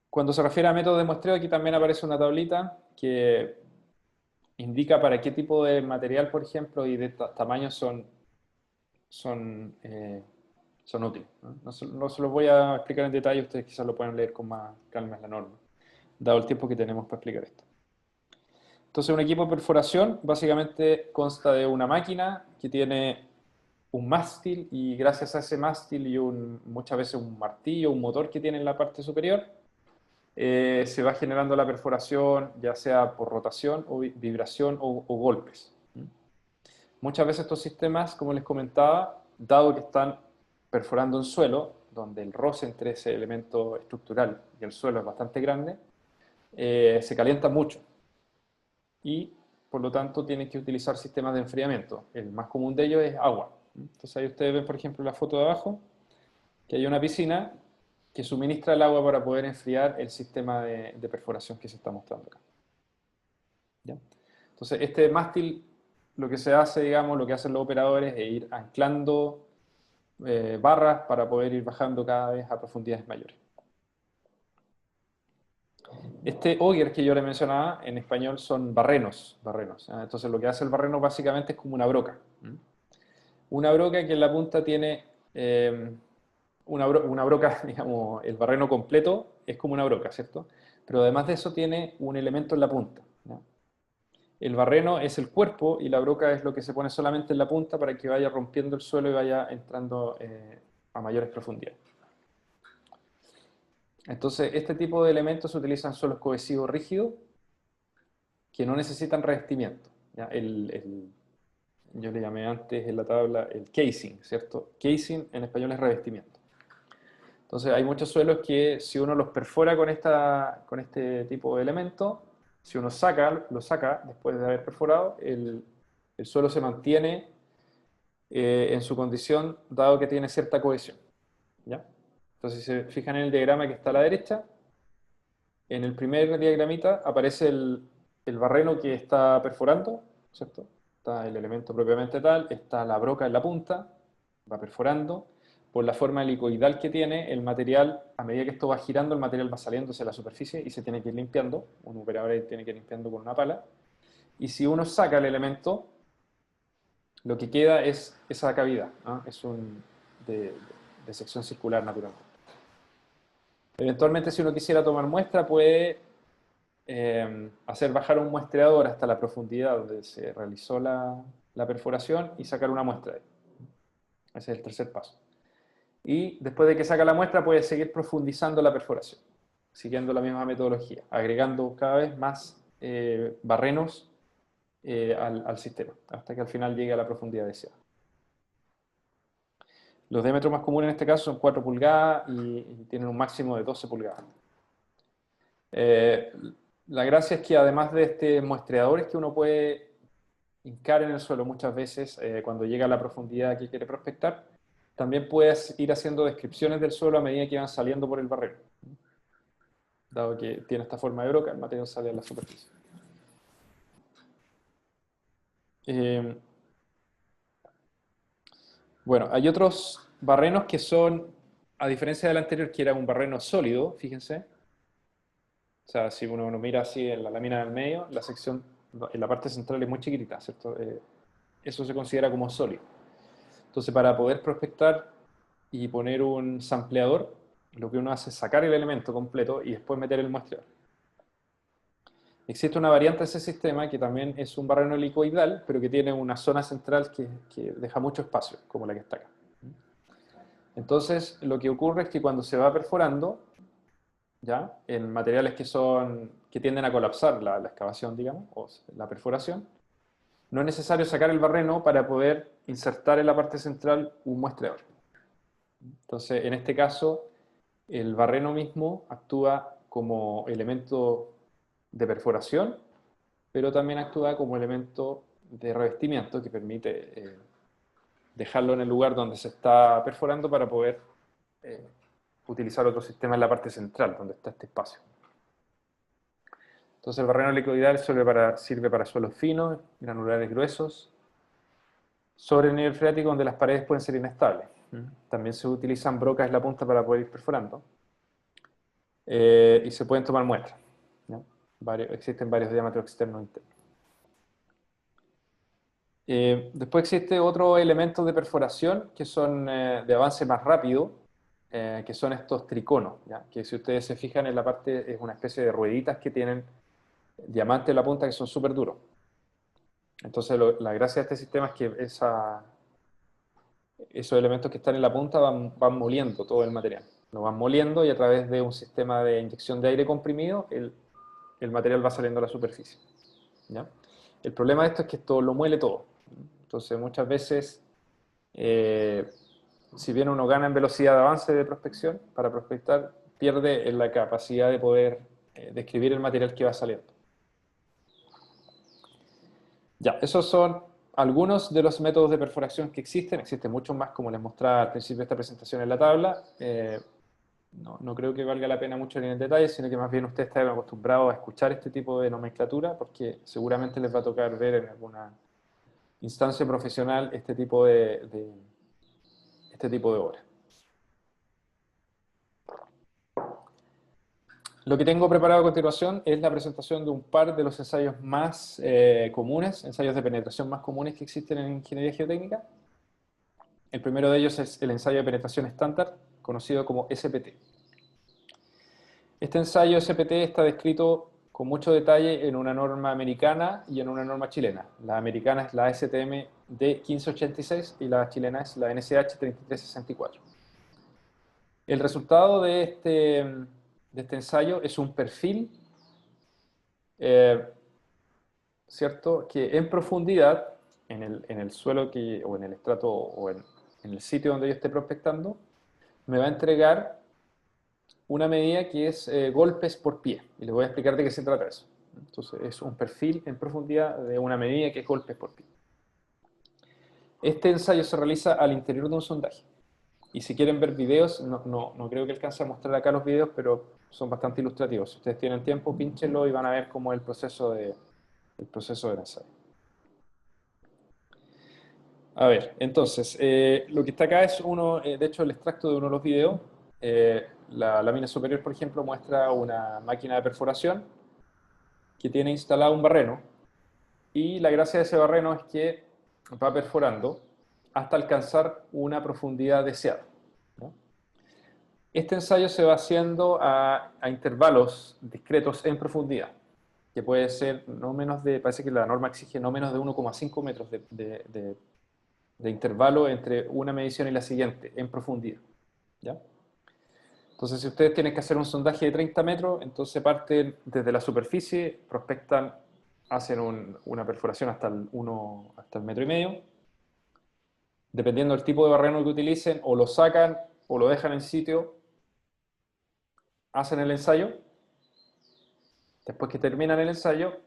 Cuando se refiere a método de muestreo, aquí también aparece una tablita que indica para qué tipo de material, por ejemplo, y de tamaño son útiles, ¿no? No se los voy a explicar en detalle, ustedes quizás lo pueden leer con más calma en la norma, dado el tiempo que tenemos para explicar esto. Entonces, un equipo de perforación básicamente consta de una máquina que tiene un mástil, y gracias a ese mástil y muchas veces un martillo, un motor que tiene en la parte superior, se va generando la perforación, ya sea por rotación o vibración o golpes. Muchas veces estos sistemas, como les comentaba, dado que están perforando en suelo, donde el roce entre ese elemento estructural y el suelo es bastante grande, se calienta mucho y por lo tanto tienen que utilizar sistemas de enfriamiento. El más común de ellos es agua. Entonces ahí ustedes ven, por ejemplo, la foto de abajo, que hay una piscina que suministra el agua para poder enfriar el sistema de perforación que se está mostrando acá. ¿Ya? Entonces este mástil, lo que se hace, digamos, lo que hacen los operadores es ir anclando barras para poder ir bajando cada vez a profundidades mayores. Este auger que yo le mencionaba, en español son barrenos. Entonces lo que hace el barreno básicamente es como una broca. Una broca que en la punta tiene una broca, digamos, el barreno completo es como una broca, ¿cierto? Pero además de eso tiene un elemento en la punta, ¿no? el barreno es el cuerpo y la broca es lo que se pone solamente en la punta para que vaya rompiendo el suelo y vaya entrando a mayores profundidades. Entonces, este tipo de elementos se utilizan en suelos cohesivos rígidos que no necesitan revestimiento. ¿Ya? Yo le llamé antes en la tabla el casing, ¿cierto? Casing en español es revestimiento. Entonces hay muchos suelos que si uno los perfora con este tipo de elemento, si uno lo saca después de haber perforado, el suelo se mantiene en su condición dado que tiene cierta cohesión. ¿Ya? Entonces si se fijan en el diagrama que está a la derecha, en el primer diagramita aparece el barreno que está perforando, ¿cierto? Está el elemento propiamente tal, está la broca en la punta, va perforando. Por la forma helicoidal que tiene, el material, a medida que esto va girando, el material va saliendo hacia la superficie y se tiene que ir limpiando. Un operador ahí tiene que ir limpiando con una pala. Y si uno saca el elemento, lo que queda es esa cavidad, ¿no? Es de sección circular naturalmente. Eventualmente, si uno quisiera tomar muestra, puede hacer bajar un muestreador hasta la profundidad donde se realizó la perforación y sacar una muestra. Ese es el tercer paso. Y después de que saca la muestra, puede seguir profundizando la perforación, siguiendo la misma metodología, agregando cada vez más barrenos al sistema, hasta que al final llegue a la profundidad deseada. Los diámetros más comunes en este caso son 4 pulgadas y tienen un máximo de 12 pulgadas. La gracia es que además de este muestreador es que uno puede hincar en el suelo muchas veces cuando llega a la profundidad que quiere prospectar, también puedes ir haciendo descripciones del suelo a medida que van saliendo por el barreno. Dado que tiene esta forma de broca, el material sale a la superficie. Bueno, hay otros barrenos que son, a diferencia del anterior, que era un barreno sólido, fíjense. O sea, si uno mira así en la lámina del medio, la sección, en la parte central es muy chiquitita, ¿cierto? Eso se considera como sólido. Entonces, para poder prospectar y poner un sampleador, lo que uno hace es sacar el elemento completo y después meter el muestreador. Existe una variante de ese sistema que también es un barreno helicoidal, pero que tiene una zona central que deja mucho espacio, como la que está acá. Entonces, lo que ocurre es que cuando se va perforando, ¿ya? En materiales que tienden a colapsar la excavación, digamos, o la perforación, no es necesario sacar el barreno para poder insertar en la parte central un muestreador. Entonces, en este caso, el barreno mismo actúa como elemento de perforación, pero también actúa como elemento de revestimiento que permite dejarlo en el lugar donde se está perforando para poder utilizar otro sistema en la parte central, donde está este espacio. Entonces el barreno helicoidal sirve para suelos finos, granulares gruesos, sobre el nivel freático donde las paredes pueden ser inestables. También se utilizan brocas en la punta para poder ir perforando. Y se pueden tomar muestras. ¿No? Existen varios diámetros externos e internos. Después existe otro elemento de perforación que son de avance más rápido, que son estos triconos, ¿ya? Que si ustedes se fijan en la parte es una especie de rueditas que tienen diamantes en la punta que son súper duros. Entonces la gracia de este sistema es que esos elementos que están en la punta van moliendo todo el material. Lo van moliendo y a través de un sistema de inyección de aire comprimido el material va saliendo a la superficie. ¿Ya? El problema de esto es que esto lo muele todo. Entonces muchas veces, si bien uno gana en velocidad de avance de prospección, para prospectar, pierde en la capacidad de poder describir el material que va saliendo. Ya, esos son algunos de los métodos de perforación que existen. Existen muchos más, como les mostraba al principio de esta presentación en la tabla. No creo que valga la pena mucho ir en detalle, sino que más bien ustedes están acostumbrados a escuchar este tipo de nomenclatura, porque seguramente les va a tocar ver en alguna instancia profesional este tipo de obra. Lo que tengo preparado a continuación es la presentación de un par de los ensayos más comunes, ensayos de penetración más comunes que existen en ingeniería geotécnica. El primero de ellos es el ensayo de penetración estándar, conocido como SPT. Este ensayo SPT está descrito con mucho detalle en una norma americana y en una norma chilena. La americana es la STM D1586 y la chilena es la NSH 3364. El resultado de este ensayo es un perfil, ¿cierto?, que en profundidad, en el suelo o en el estrato o en el sitio donde yo esté prospectando, me va a entregar una medida que es golpes por pie. Y les voy a explicar de qué se trata eso. Entonces, es un perfil en profundidad de una medida que es golpes por pie. Este ensayo se realiza al interior de un sondaje. Y si quieren ver videos, no creo que alcance a mostrar acá los videos, pero son bastante ilustrativos. Si ustedes tienen tiempo, pínchenlo y van a ver cómo es el proceso del ensayo. A ver, entonces, lo que está acá es de hecho, el extracto de uno de los videos. La lámina superior, por ejemplo, muestra una máquina de perforación que tiene instalado un barreno, y la gracia de ese barreno es que va perforando hasta alcanzar una profundidad deseada, ¿no? Este ensayo se va haciendo a intervalos discretos en profundidad, que puede ser no menos de, parece que la norma exige no menos de 1,5 metros de intervalo entre una medición y la siguiente, en profundidad, ¿ya? Entonces, si ustedes tienen que hacer un sondaje de 30 metros, entonces parten desde la superficie, prospectan, hacen una perforación hasta hasta el metro y medio. Dependiendo del tipo de barreno que utilicen, o lo sacan o lo dejan en sitio, hacen el ensayo. Después que terminan el ensayo,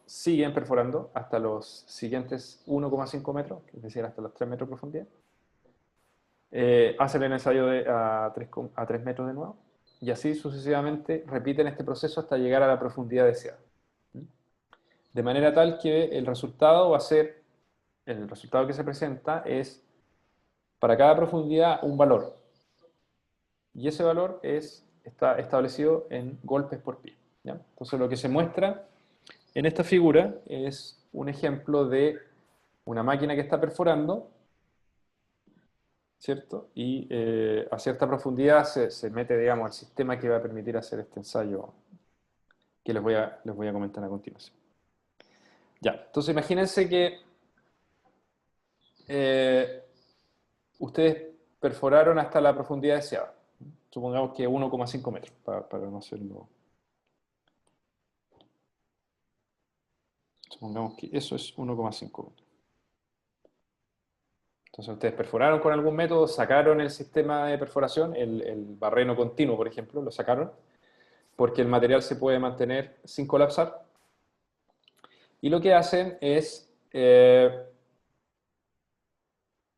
siguen perforando hasta los siguientes 1,5 metros, es decir, hasta los 3 metros de profundidad. Hacen el ensayo a 3 metros de nuevo, y así sucesivamente repiten este proceso hasta llegar a la profundidad deseada. De manera tal que el resultado el resultado que se presenta es para cada profundidad un valor, y ese valor está establecido en golpes por pie, ¿ya? Entonces lo que se muestra en esta figura es un ejemplo de una máquina que está perforando, ¿cierto? Y a cierta profundidad se mete, digamos, el sistema que va a permitir hacer este ensayo que les voy a comentar a continuación. Ya, entonces imagínense que ustedes perforaron hasta la profundidad deseada. Supongamos que 1,5 metros, para no hacerlo. Supongamos que eso es 1,5 metros. Entonces ustedes perforaron con algún método, sacaron el sistema de perforación, el barreno continuo, por ejemplo, lo sacaron, porque el material se puede mantener sin colapsar. Y lo que hacen es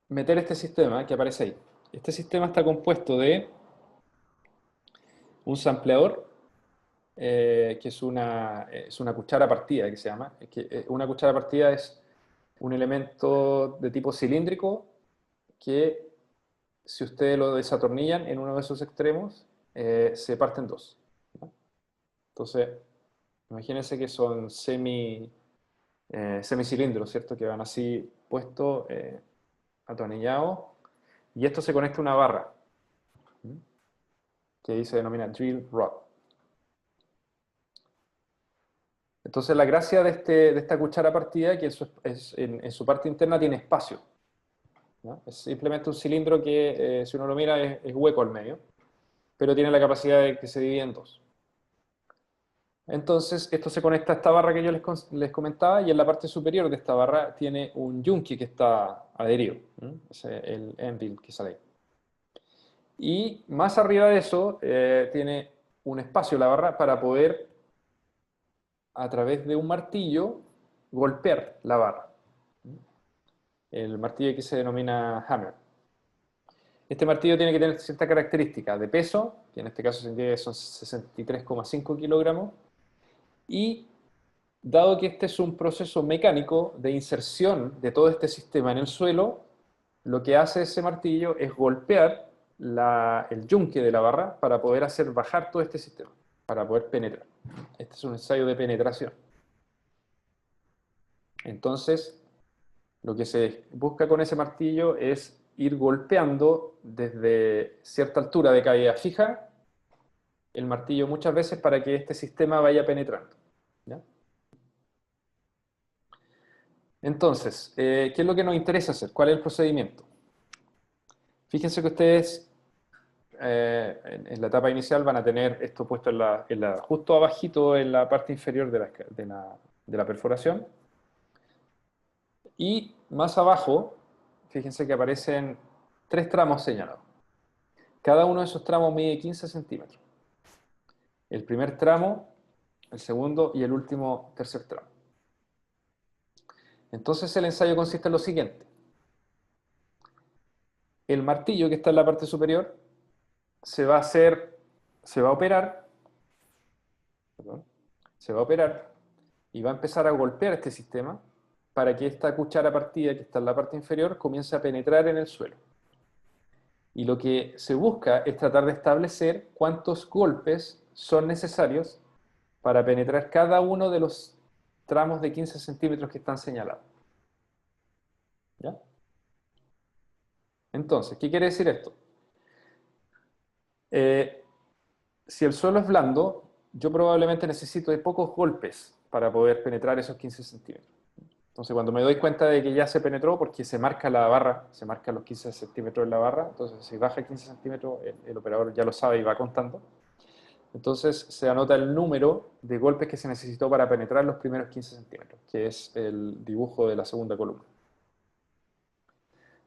meter este sistema que aparece ahí. Este sistema está compuesto de un sampleador, que es una cuchara partida, que se llama. Una cuchara partida es un elemento de tipo cilíndrico que, si ustedes lo desatornillan en uno de sus extremos, se parte en dos, ¿no? Entonces, imagínense que son semicilindros, ¿cierto? Que van así puestos, atornillados, y esto se conecta a una barra, ¿sí?, que ahí se denomina drill rod. Entonces, la gracia de esta cuchara partida es que en su parte interna tiene espacio, ¿no? Es simplemente un cilindro que, si uno lo mira, es hueco al medio, pero tiene la capacidad de que se divide en dos. Entonces, esto se conecta a esta barra que yo les comentaba, y en la parte superior de esta barra tiene un yunque que está adherido, ¿no? Es el end que sale ahí. Y más arriba de eso, tiene un espacio la barra para poder, a través de un martillo, golpear la barra. El martillo que se denomina hammer. Este martillo tiene que tener cierta característica de peso, que en este caso son 63,5 kilogramos, y dado que este es un proceso mecánico de inserción de todo este sistema en el suelo, lo que hace ese martillo es golpear el yunque de la barra para poder hacer bajar todo este sistema, para poder penetrar. Este es un ensayo de penetración. Entonces, lo que se busca con ese martillo es ir golpeando desde cierta altura de caída fija el martillo muchas veces para que este sistema vaya penetrando. ¿Ya? Entonces, ¿qué es lo que nos interesa hacer? ¿Cuál es el procedimiento? Fíjense que ustedes en la etapa inicial van a tener esto puesto justo abajito en la parte inferior de la perforación. Y más abajo, fíjense que aparecen 3 tramos señalados. Cada uno de esos tramos mide 15 centímetros. El primer tramo, el segundo y el último tercer tramo. Entonces el ensayo consiste en lo siguiente. El martillo que está en la parte superior se va a operar, perdón, se va a operar y va a empezar a golpear este sistema para que esta cuchara partida que está en la parte inferior comience a penetrar en el suelo. Y lo que se busca es tratar de establecer cuántos golpes son necesarios para penetrar cada uno de los tramos de 15 centímetros que están señalados. ¿Ya? Entonces, ¿qué quiere decir esto? Si el suelo es blando, yo probablemente necesito de pocos golpes para poder penetrar esos 15 centímetros. Entonces, cuando me doy cuenta de que ya se penetró, porque se marca la barra, se marcan los 15 centímetros en la barra, entonces si baja 15 centímetros, el operador ya lo sabe y va contando. Entonces se anota el número de golpes que se necesitó para penetrar los primeros 15 centímetros, que es el dibujo de la segunda columna.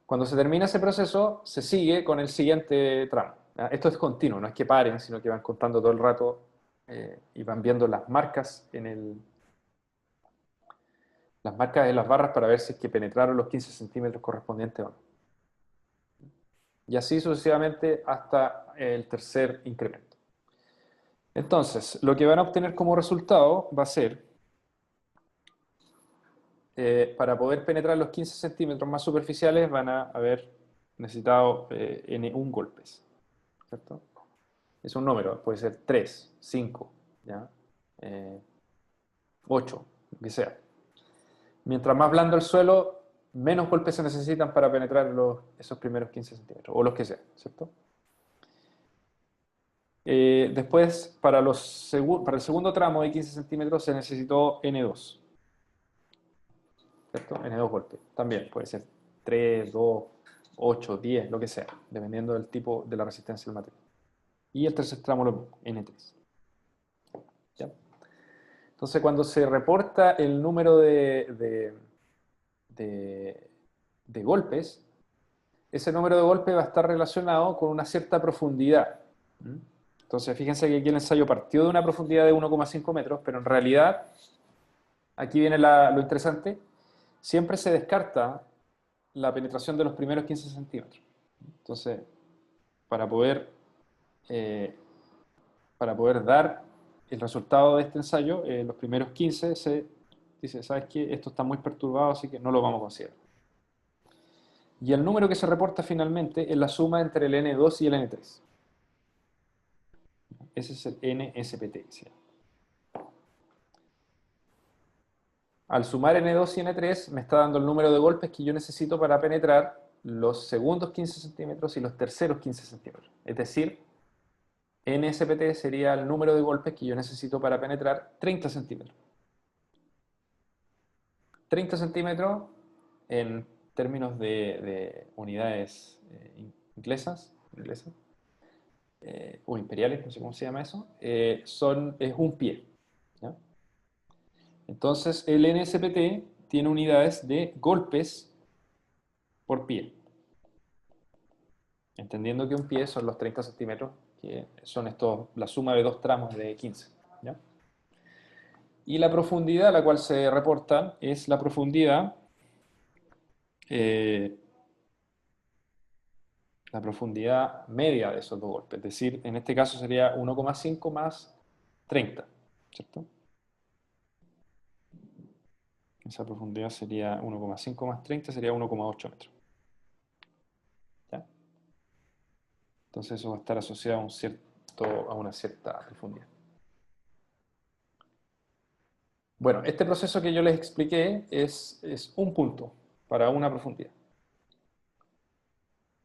Cuando se termina ese proceso, se sigue con el siguiente tramo. Esto es continuo, no es que paren, sino que van contando todo el rato y van viendo las marcas las marcas de las barras para ver si es que penetraron los 15 centímetros correspondientes o no. Y así sucesivamente hasta el tercer incremento. Entonces, lo que van a obtener como resultado va a ser, para poder penetrar los 15 centímetros más superficiales, van a haber necesitado N1 golpes. ¿Cierto? Es un número, puede ser 3, 5, ¿ya? 8, lo que sea. Mientras más blando el suelo, menos golpes se necesitan para penetrar esos primeros 15 centímetros, o los que sean, ¿cierto? Después, para el segundo tramo de 15 centímetros se necesitó N2, ¿cierto? N2 golpes. También puede ser 3, 2, 8, 10, lo que sea, dependiendo del tipo de la resistencia del material. Y el tercer tramo, N3. ¿Ya? Entonces, cuando se reporta el número de golpes, ese número de golpes va a estar relacionado con una cierta profundidad. Entonces, fíjense que aquí el ensayo partió de una profundidad de 1,5 metros, pero en realidad, aquí viene lo interesante, siempre se descarta la penetración de los primeros 15 centímetros. Entonces, para poder, eh, para poder dar el resultado de este ensayo, los primeros 15 se dice, ¿sabes qué? Esto está muy perturbado, así que no lo vamos a considerar. Y el número que se reporta finalmente es la suma entre el N2 y el N3. Ese es el NSPT. ¿Sí? Al sumar N2 y N3 me está dando el número de golpes que yo necesito para penetrar los segundos 15 centímetros y los terceros 15 centímetros. Es decir, NSPT sería el número de golpes que yo necesito para penetrar 30 centímetros. 30 centímetros en términos de unidades inglesas o imperiales, no sé cómo se llama eso, es un pie. ¿Ya? Entonces, el NSPT tiene unidades de golpes por pie. Entendiendo que un pie son los 30 centímetros, que son la suma de 2 tramos de 15. ¿Ya? Y la profundidad a la cual se reporta es la profundidad eh, media de esos dos golpes. Es decir, en este caso sería 1,5 más 30, ¿cierto? Esa profundidad sería 1,5 más 30, sería 1,8 metros. ¿Ya? Entonces eso va a estar asociado a una cierta profundidad. Bueno, este proceso que yo les expliqué es un punto para una profundidad.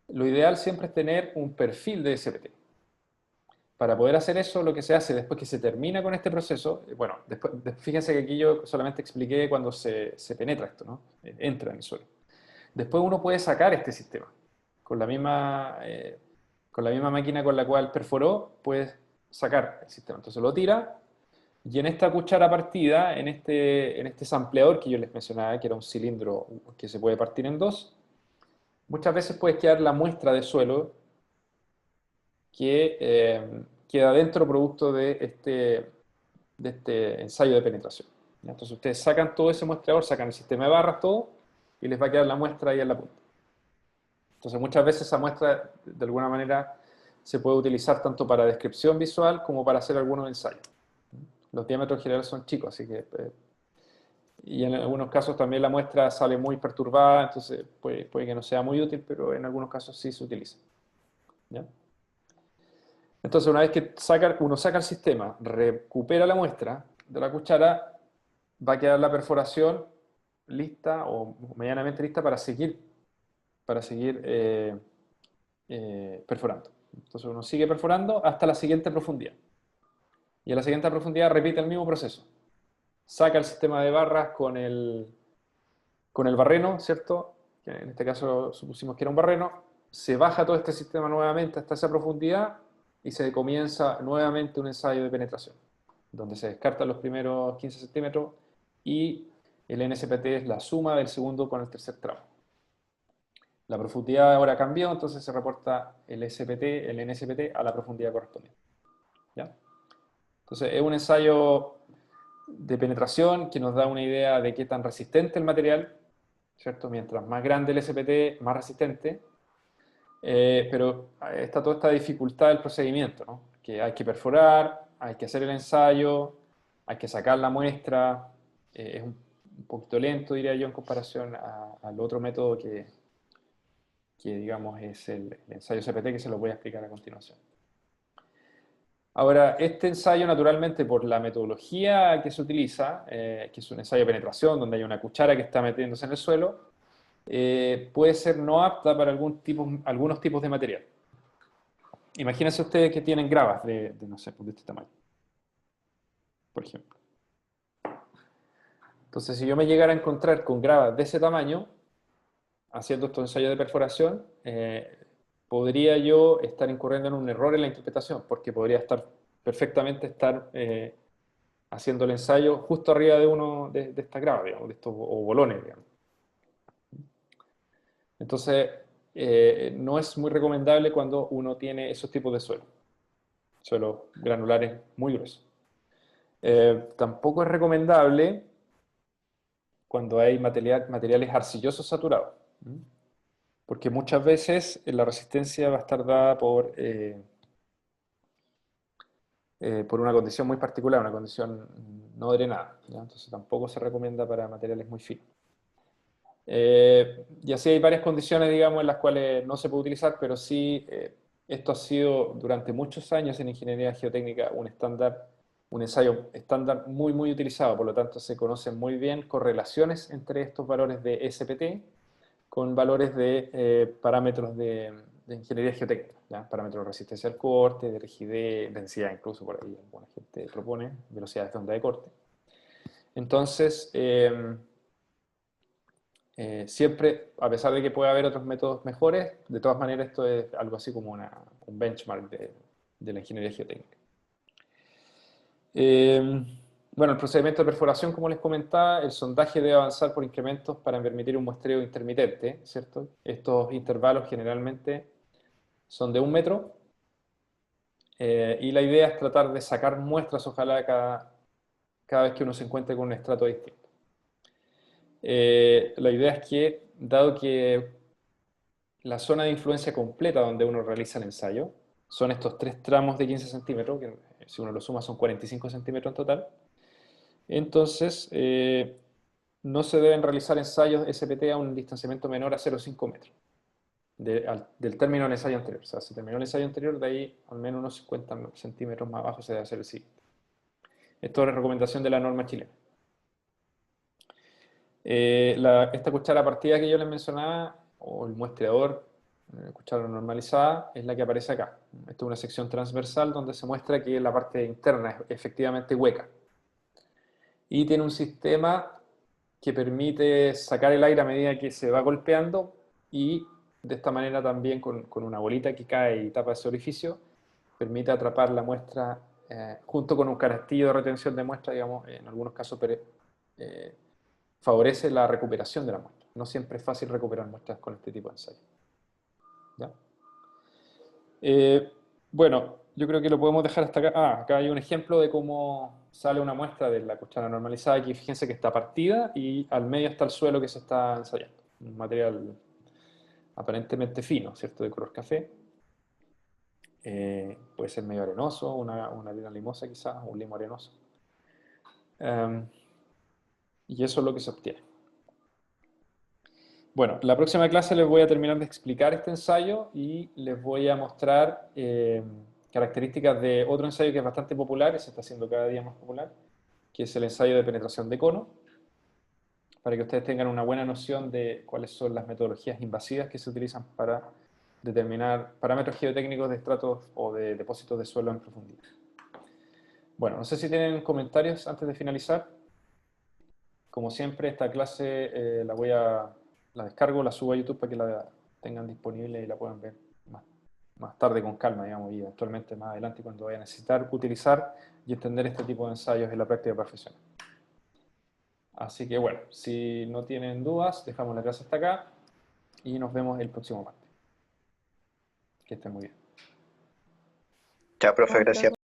Lo ideal siempre es tener un perfil de SPT. para poder hacer eso, lo que se hace después que se termina con este proceso, bueno, fíjense que aquí yo solamente expliqué cuando se penetra esto, ¿no? Entra en el suelo. Después uno puede sacar este sistema. Con con la misma máquina con la cual perforó, puedes sacar el sistema. Entonces lo tira, y en esta cuchara partida, en este sampleador que yo les mencionaba, que era un cilindro que se puede partir en dos, muchas veces puedes quedar la muestra de suelo que queda dentro producto de este ensayo de penetración. Entonces ustedes sacan todo ese muestreador, sacan el sistema de barras, todo, y les va a quedar la muestra ahí en la punta. Entonces muchas veces esa muestra, de alguna manera, se puede utilizar tanto para descripción visual como para hacer algunos ensayos. Los diámetros en general son chicos, así que... y en algunos casos también la muestra sale muy perturbada, entonces puede que no sea muy útil, pero en algunos casos sí se utiliza. ¿Ya? Entonces, una vez que uno saca el sistema, recupera la muestra de la cuchara, va a quedar la perforación lista o medianamente lista para seguir perforando. Entonces uno sigue perforando hasta la siguiente profundidad. Y a la siguiente profundidad repite el mismo proceso. Saca el sistema de barras con el barreno, ¿cierto? Que en este caso supusimos que era un barreno. Se baja todo este sistema nuevamente hasta esa profundidad y se comienza nuevamente un ensayo de penetración, donde se descartan los primeros 15 centímetros y el NSPT es la suma del segundo con el tercer tramo. La profundidad ahora cambió, entonces se reporta el NSPT a la profundidad correspondiente. ¿Ya? Entonces es un ensayo de penetración que nos da una idea de qué tan resistente el material, ¿cierto? Mientras más grande el SPT, más resistente. Pero está toda esta dificultad del procedimiento, ¿no? Que hay que perforar, hay que hacer el ensayo, hay que sacar la muestra. Es un poquito lento, diría yo, en comparación al otro método que digamos es el ensayo CPT, que se lo voy a explicar a continuación. Ahora, este ensayo, naturalmente, por la metodología que se utiliza, que es un ensayo de penetración, donde hay una cuchara que está metiéndose en el suelo, puede ser no apta para algunos tipos de material. Imagínense ustedes que tienen gravas no sé, de este tamaño, por ejemplo. Entonces, si yo me llegara a encontrar con gravas de ese tamaño, haciendo estos ensayos de perforación, podría yo estar incurriendo en un error en la interpretación, porque podría perfectamente estar haciendo el ensayo justo arriba de uno de estas gravas, digamos, de estos o bolones, digamos. Entonces, no es muy recomendable cuando uno tiene esos tipos de suelos granulares muy gruesos. Tampoco es recomendable cuando hay materiales arcillosos saturados, porque muchas veces la resistencia va a estar dada por una condición muy particular, una condición no drenada, ¿ya? Entonces tampoco se recomienda para materiales muy finos. Y así hay varias condiciones, digamos, en las cuales no se puede utilizar, pero sí, esto ha sido durante muchos años en ingeniería geotécnica un ensayo estándar muy, muy utilizado. Por lo tanto, se conocen muy bien correlaciones entre estos valores de SPT con valores de parámetros de ingeniería geotécnica, ¿ya? Parámetros de resistencia al corte, de rigidez, densidad, incluso por ahí alguna gente propone, velocidades de onda de corte. Entonces, siempre, a pesar de que puede haber otros métodos mejores, de todas maneras esto es algo así como un benchmark de la ingeniería geotécnica. Bueno, el procedimiento de perforación, como les comentaba, el sondaje debe avanzar por incrementos para permitir un muestreo intermitente, ¿cierto? Estos intervalos generalmente son de 1 metro, y la idea es tratar de sacar muestras, ojalá, cada vez que uno se encuentre con un estrato distinto. La idea es que, dado que la zona de influencia completa donde uno realiza el ensayo son estos 3 tramos de 15 centímetros, que si uno lo suma son 45 centímetros en total, entonces no se deben realizar ensayos SPT a un distanciamiento menor a 0,5 metros del término del ensayo anterior. O sea, si terminó el ensayo anterior, de ahí al menos unos 50 centímetros más abajo se debe hacer el siguiente. Esto es la recomendación de la norma chilena. Esta cuchara partida que yo les mencionaba, o el muestreador, cuchara normalizada, es la que aparece acá. Esta es una sección transversal donde se muestra que la parte interna es efectivamente hueca. Y tiene un sistema que permite sacar el aire a medida que se va golpeando y de esta manera también con una bolita que cae y tapa ese orificio, permite atrapar la muestra junto con un canastillo de retención de muestra, digamos, en algunos casos favorece la recuperación de la muestra. No siempre es fácil recuperar muestras con este tipo de ensayo. ¿Ya? Bueno, yo creo que lo podemos dejar hasta acá. Acá hay un ejemplo de cómo sale una muestra de la cuchara normalizada. Aquí fíjense que está partida y al medio está el suelo que se está ensayando. Un material aparentemente fino, ¿cierto? De color café. Puede ser medio arenoso, una arena limosa quizás, un limo arenoso. Y eso es lo que se obtiene. Bueno, la próxima clase les voy a terminar de explicar este ensayo y les voy a mostrar características de otro ensayo que es bastante popular y se está haciendo cada día más popular, que es el ensayo de penetración de cono, para que ustedes tengan una buena noción de cuáles son las metodologías invasivas que se utilizan para determinar parámetros geotécnicos de estratos o de depósitos de suelo en profundidad. Bueno, no sé si tienen comentarios antes de finalizar. Como siempre, esta clase la descargo, la subo a YouTube para que la tengan disponible y la puedan ver más tarde con calma, digamos, y eventualmente más adelante cuando vayan a necesitar utilizar y entender este tipo de ensayos en la práctica profesional. Así que bueno, si no tienen dudas, dejamos la clase hasta acá y nos vemos el próximo martes. Que estén muy bien. Chao, profe, gracias.